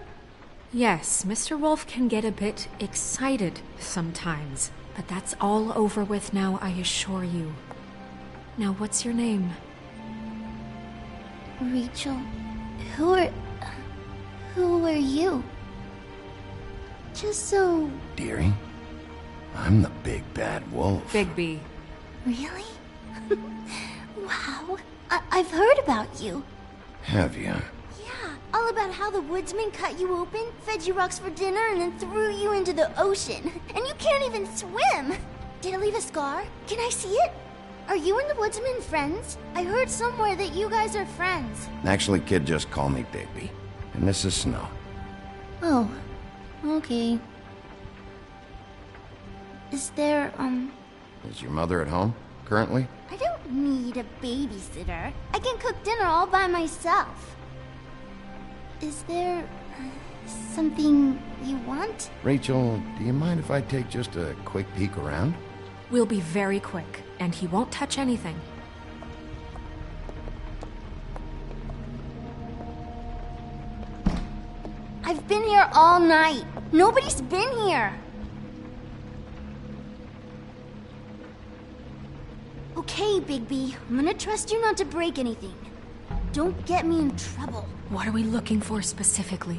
Yes, Mr. Wolf can get a bit excited sometimes, but that's all over with now, I assure you. Now, what's your name? Rachel. Who are you? Just so... Dearie, I'm the big bad wolf. Bigby. Really? Wow. I've heard about you. Have you? Yeah, all about how the woodsman cut you open, fed you rocks for dinner, and then threw you into the ocean. And you can't even swim! Did it leave a scar? Can I see it? Are you and the woodsman friends? I heard somewhere that you guys are friends. Actually, kid, just call me Bigby. And this is Snow. Oh, okay. Is there, Is your mother at home, currently? I don't need a babysitter. I can cook dinner all by myself. Is there something you want? Rachel, do you mind if I take just a quick peek around? We'll be very quick, and he won't touch anything. I've been here all night. Nobody's been here. Okay, Bigby. I'm gonna trust you not to break anything. Don't get me in trouble. What are we looking for specifically?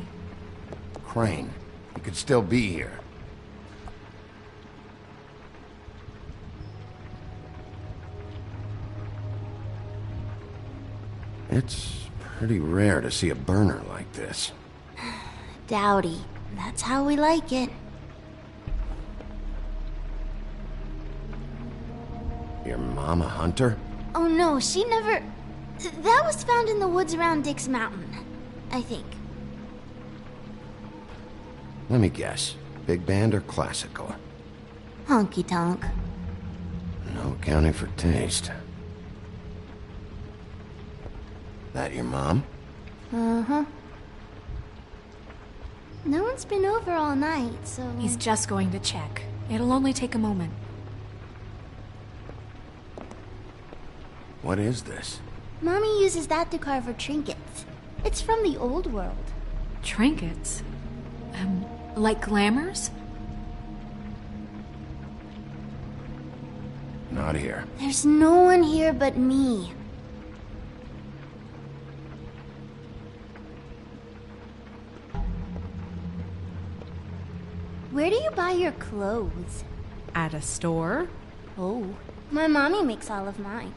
Crane. He could still be here. It's pretty rare to see a burner like this. Dowdy. That's how we like it. Your mom a hunter? Oh no, she never... That was found in the woods around Dick's Mountain, I think. Let me guess. Big band or classical? Honky-tonk. No accounting for taste. That your mom? Uh-huh. No one's been over all night, so... He's just going to check. It'll only take a moment. What is this? Mommy uses that to carve her trinkets. It's from the old world. Trinkets? Like glamours? Not here. There's no one here but me. Where do you buy your clothes? At a store? Oh, my mommy makes all of mine.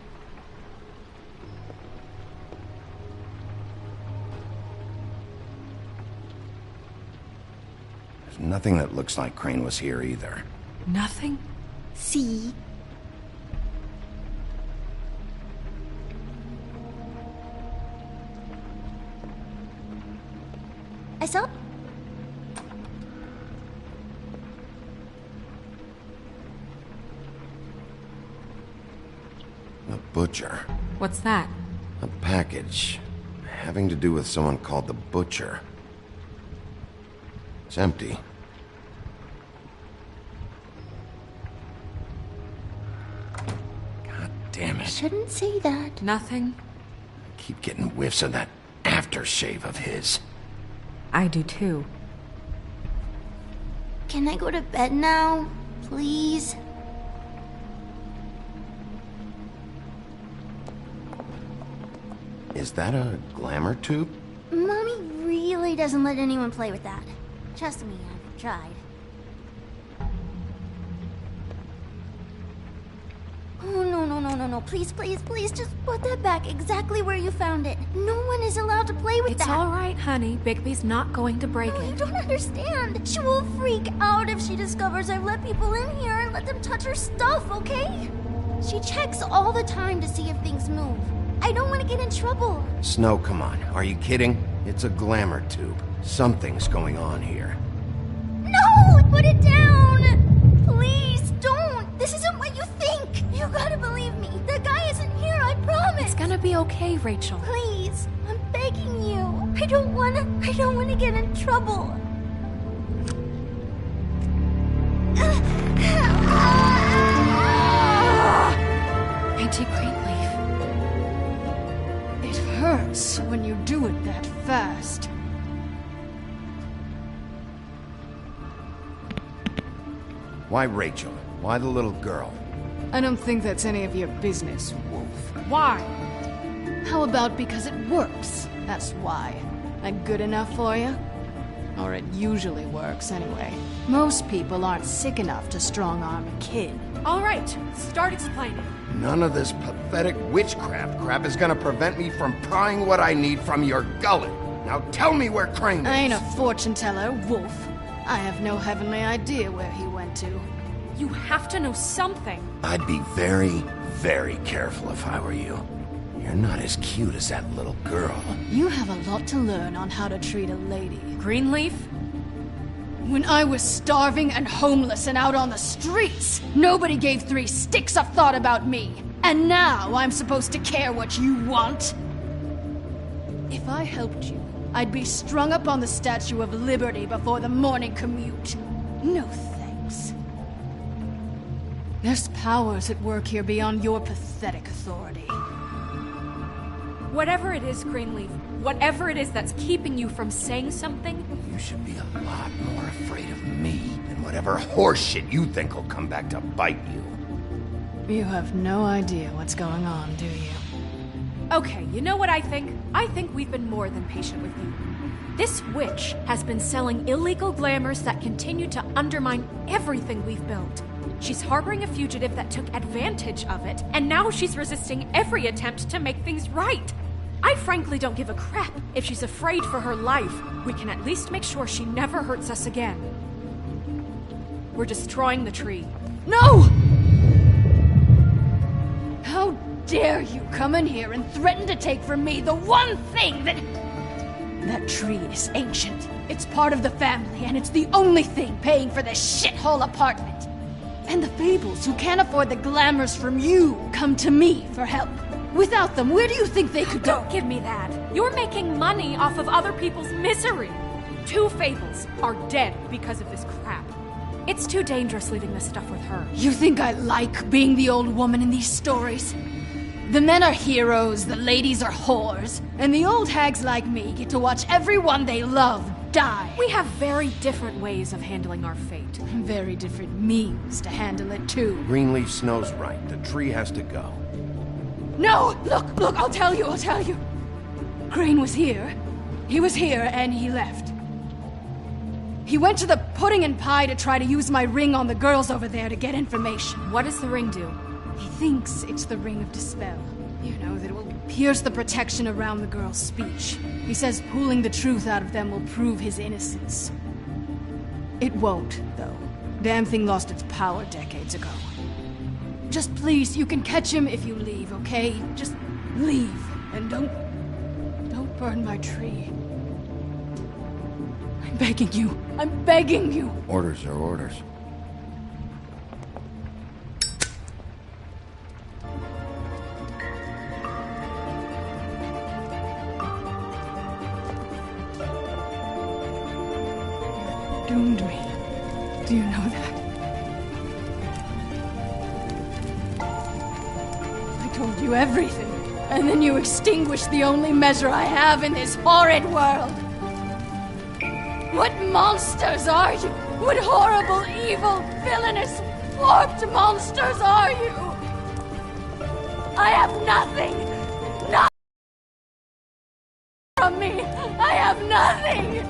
There's nothing that looks like Crane was here either. Nothing? See? I saw... The Butcher. What's that? A package. Having to do with someone called the Butcher. It's empty. God damn it. Shouldn't say that. Nothing? I keep getting whiffs of that aftershave of his. I do too. Can I go to bed now? Please? Is that a glamour tube? Mommy really doesn't let anyone play with that. Trust me, I've tried. Oh, no. Please, just put that back exactly where you found it. No one is allowed to play with that. It's all right, honey. Bigby's not going to break it. You don't understand. She will freak out if she discovers I've let people in here and let them touch her stuff, okay? She checks all the time to see if things move. I don't want to get in trouble. Snow, come on. Are you kidding? It's a glamour tube. Something's going on here. No! Put it down! Please, don't! This isn't what you think! You gotta believe me. The guy isn't here, I promise! It's gonna be okay, Rachel. Please, I'm begging you. I don't wanna get in trouble. Auntie Greenleaf. It hurts when you do it that fast. Why Rachel? Why the little girl? I don't think that's any of your business, Wolf. Why? How about because it works? That's why. That good enough for you? Or it usually works anyway. Most people aren't sick enough to strong-arm a kid. All right, start explaining. None of this pathetic witchcraft crap is gonna prevent me from prying what I need from your gullet. Now tell me where Crane is. I ain't a fortune teller, Wolf. I have no heavenly idea where he went to. You have to know something. I'd be very, very careful if I were you. You're not as cute as that little girl. You have a lot to learn on how to treat a lady. Greenleaf? When I was starving and homeless and out on the streets, nobody gave 3 sticks of thought about me. And now I'm supposed to care what you want? If I helped you, I'd be strung up on the Statue of Liberty before the morning commute. No thanks. There's powers at work here beyond your pathetic authority. Whatever it is, Greenleaf, Whatever it is that's keeping you from saying something... You should be a lot more afraid of me than whatever horseshit you think will come back to bite you. You have no idea what's going on, do you? Okay, you know what I think? I think we've been more than patient with you. This witch has been selling illegal glamours that continue to undermine everything we've built. She's harboring a fugitive that took advantage of it, and now she's resisting every attempt to make things right. I frankly don't give a crap if she's afraid for her life. We can at least make sure she never hurts us again. We're destroying the tree. No! How dare you come in here and threaten to take from me the one thing that... That tree is ancient. It's part of the family, and it's the only thing paying for this shithole apartment. And the Fables, who can't afford the glamours from you, come to me for help. Without them, where do you think they could go? Don't give me that. You're making money off of other people's misery. 2 Fables are dead because of this crap. It's too dangerous leaving this stuff with her. You think I like being the old woman in these stories? The men are heroes, the ladies are whores, and the old hags like me get to watch everyone they love die. We have very different ways of handling our fate. Very different means to handle it, too. Greenleaf Snow's right. The tree has to go. No! Look, I'll tell you. Crane was here. He was here, and he left. He went to the pudding and pie to try to use my ring on the girls over there to get information. What does the ring do? He thinks it's the Ring of Dispel. You know, that it will pierce the protection around the girl's speech. He says pulling the truth out of them will prove his innocence. It won't, though. Damn thing lost its power decades ago. Just please, you can catch him if you leave, okay? Just leave, and don't burn my tree. I'm begging you. Orders are orders. Doomed me. Do you know that? I told you everything, and then you extinguished the only measure I have in this horrid world. What monsters are you? What horrible, evil, villainous, warped monsters are you? I have nothing! Nothing from me! I have nothing!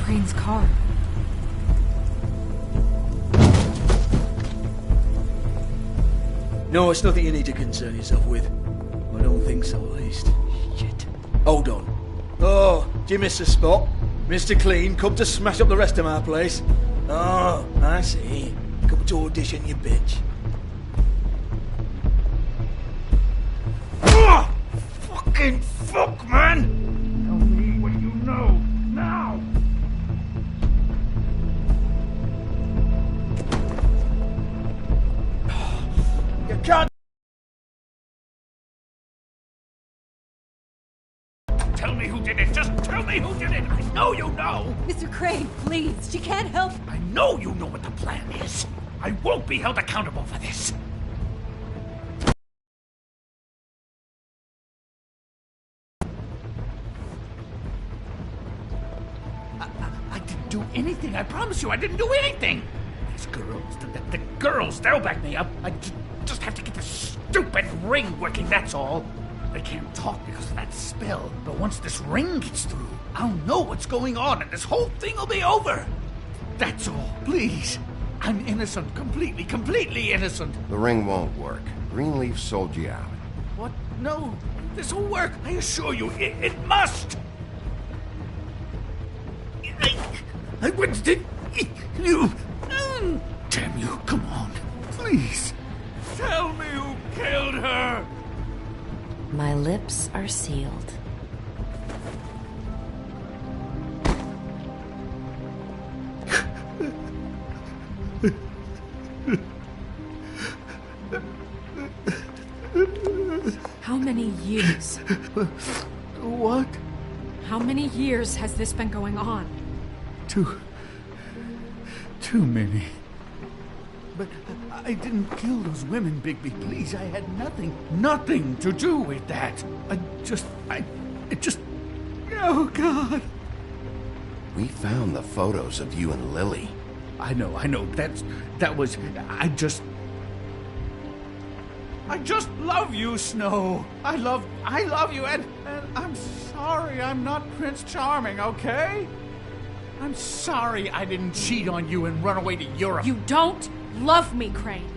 Crane's car. No, it's nothing you need to concern yourself with. I don't think so, at least. Shit. Hold on. Oh, do you miss the spot? Mr. Clean, come to smash up the rest of my place. Oh, I see. Come to audition, you bitch. Oh, fucking fuck, man! Tell me what you know, now! You can't... Tell me who did it! Just tell me who did it! I know you know! Mr. Crane, please, she can't help... I know you know what the plan is! I won't be held accountable for this! I didn't do anything, I promise you, I didn't do anything! These girls, the girls, they'll back me up. I just have to get this stupid ring working, that's all. They can't talk because of that spell, but once this ring gets through, I'll know what's going on and this whole thing will be over. That's all, please. I'm innocent, completely innocent. The ring won't work. Greenleaf sold you out. What? No, this will work. I assure you, it must. I wouldn't you. Damn you, come on, please. Tell me who killed her. My lips are sealed. How many years? What? How many years has this been going on? Too many. But I didn't kill those women, Bigby. Please, I had nothing to do with that. Oh, God. We found the photos of you and Lily. I know. I just love you, Snow. I love you, and I'm sorry I'm not Prince Charming, okay? I'm sorry I didn't cheat on you and run away to Europe. You don't love me, Crane.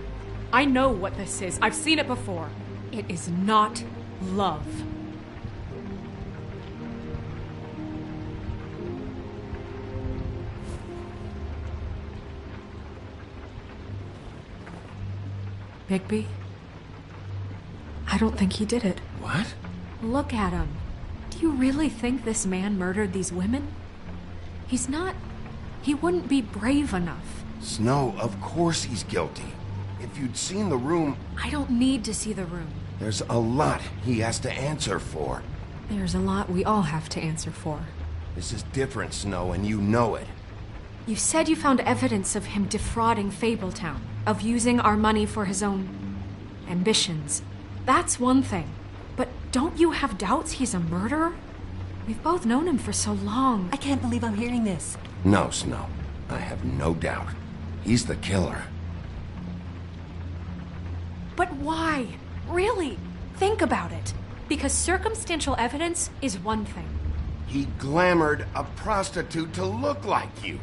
I know what this is. I've seen it before. It is not love. Bigby? I don't think he did it. What? Look at him. Do you really think this man murdered these women? He's not... He wouldn't be brave enough. Snow, of course he's guilty. If you'd seen the room... I don't need to see the room. There's a lot he has to answer for. There's a lot we all have to answer for. This is different, Snow, and you know it. You said you found evidence of him defrauding Fabletown, of using our money for his own ambitions. That's one thing. But don't you have doubts he's a murderer? We've both known him for so long. I can't believe I'm hearing this. No, Snow. I have no doubt. He's the killer. But why? Really? Think about it. Because circumstantial evidence is one thing. He glamored a prostitute to look like you.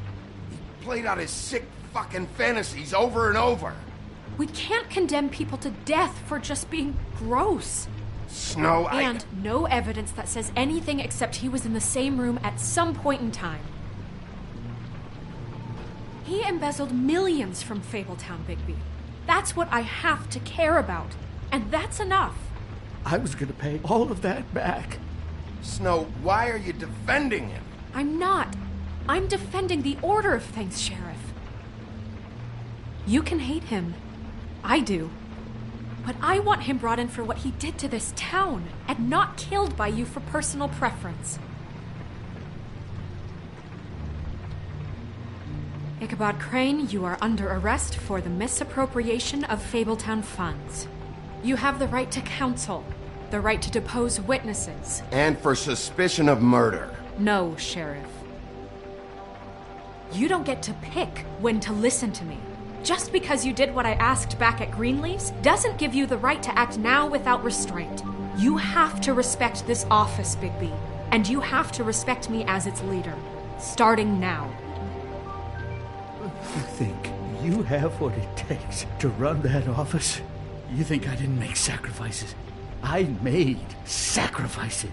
He played out his sick fucking fantasies over and over. We can't condemn people to death for just being gross. Snow, And no evidence that says anything except he was in the same room at some point in time. He embezzled millions from Fabletown, Bigby. That's what I have to care about. And that's enough. I was gonna pay all of that back. Snow, why are you defending him? I'm not. I'm defending the order of things, Sheriff. You can hate him. I do. But I want him brought in for what he did to this town, and not killed by you for personal preference. Ichabod Crane, you are under arrest for the misappropriation of Fabletown funds. You have the right to counsel, the right to depose witnesses. And for suspicion of murder. No, Sheriff. You don't get to pick when to listen to me. Just because you did what I asked back at Greenleaf's doesn't give you the right to act now without restraint. You have to respect this office, Bigby. And you have to respect me as its leader. Starting now. You think you have what it takes to run that office? You think I didn't make sacrifices? I made sacrifices.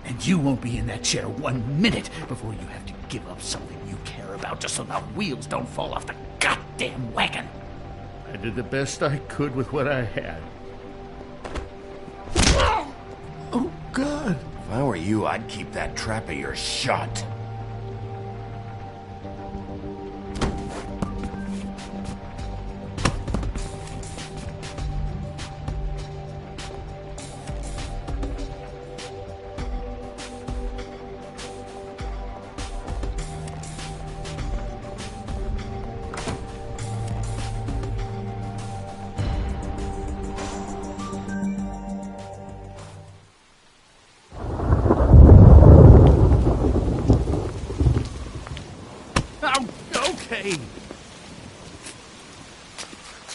And you won't be in that chair 1 minute before you have to give up something you care about just so the wheels don't fall off the goddamn wagon. I did the best I could with what I had. Oh, God. If I were you, I'd keep that trap of yours shut.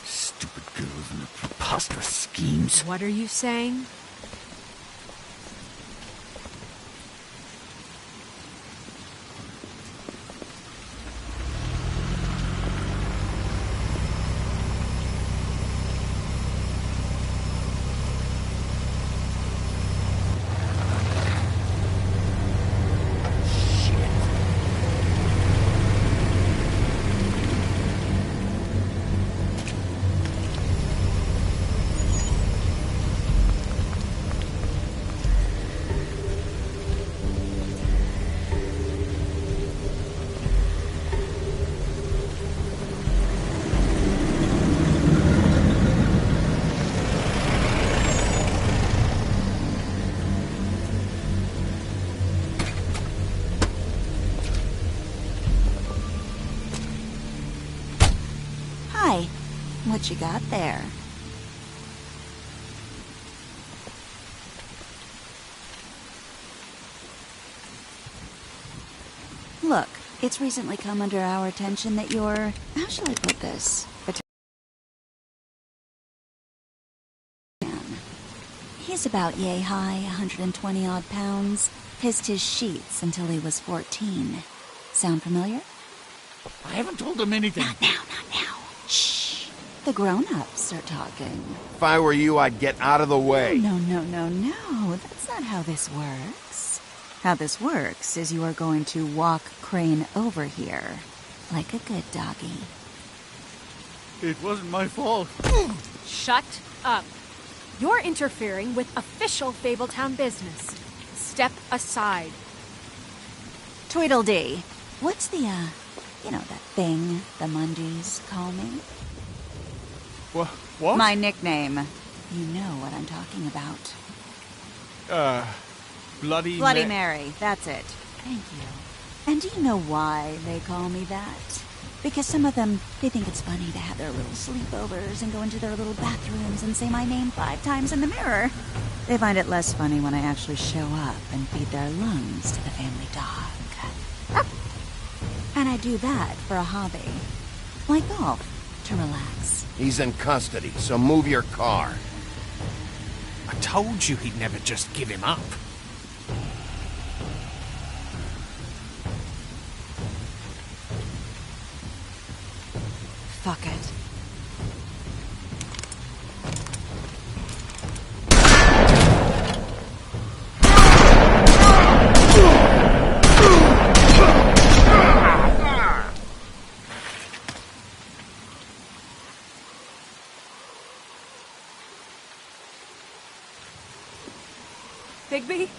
Stupid girls and their preposterous schemes. What are you saying? Hi. What you got there? Look, it's recently come under our attention that you're... How shall I put this? He's about yay high, 120-odd pounds. Pissed his sheets until he was 14. Sound familiar? I haven't told him anything. Not now. Shh. The grown-ups are talking. If I were you, I'd get out of the way. No. That's not how this works. How this works is you are going to walk Crane over here. Like a good doggy. It wasn't my fault. Shut up. You're interfering with official Fabletown business. Step aside. Tweedledee. What's the, that thing the Mundies call me? What? My nickname. You know what I'm talking about. Bloody Mary, that's it. Thank you. And do you know why they call me that? Because some of them, they think it's funny to have their little sleepovers and go into their little bathrooms and say my name 5 times in the mirror. They find it less funny when I actually show up and feed their lungs to the family dog. And I do that for a hobby. Like golf, to relax. He's in custody, so move your car. I told you he'd never just give him up. Fuck it. Bigby?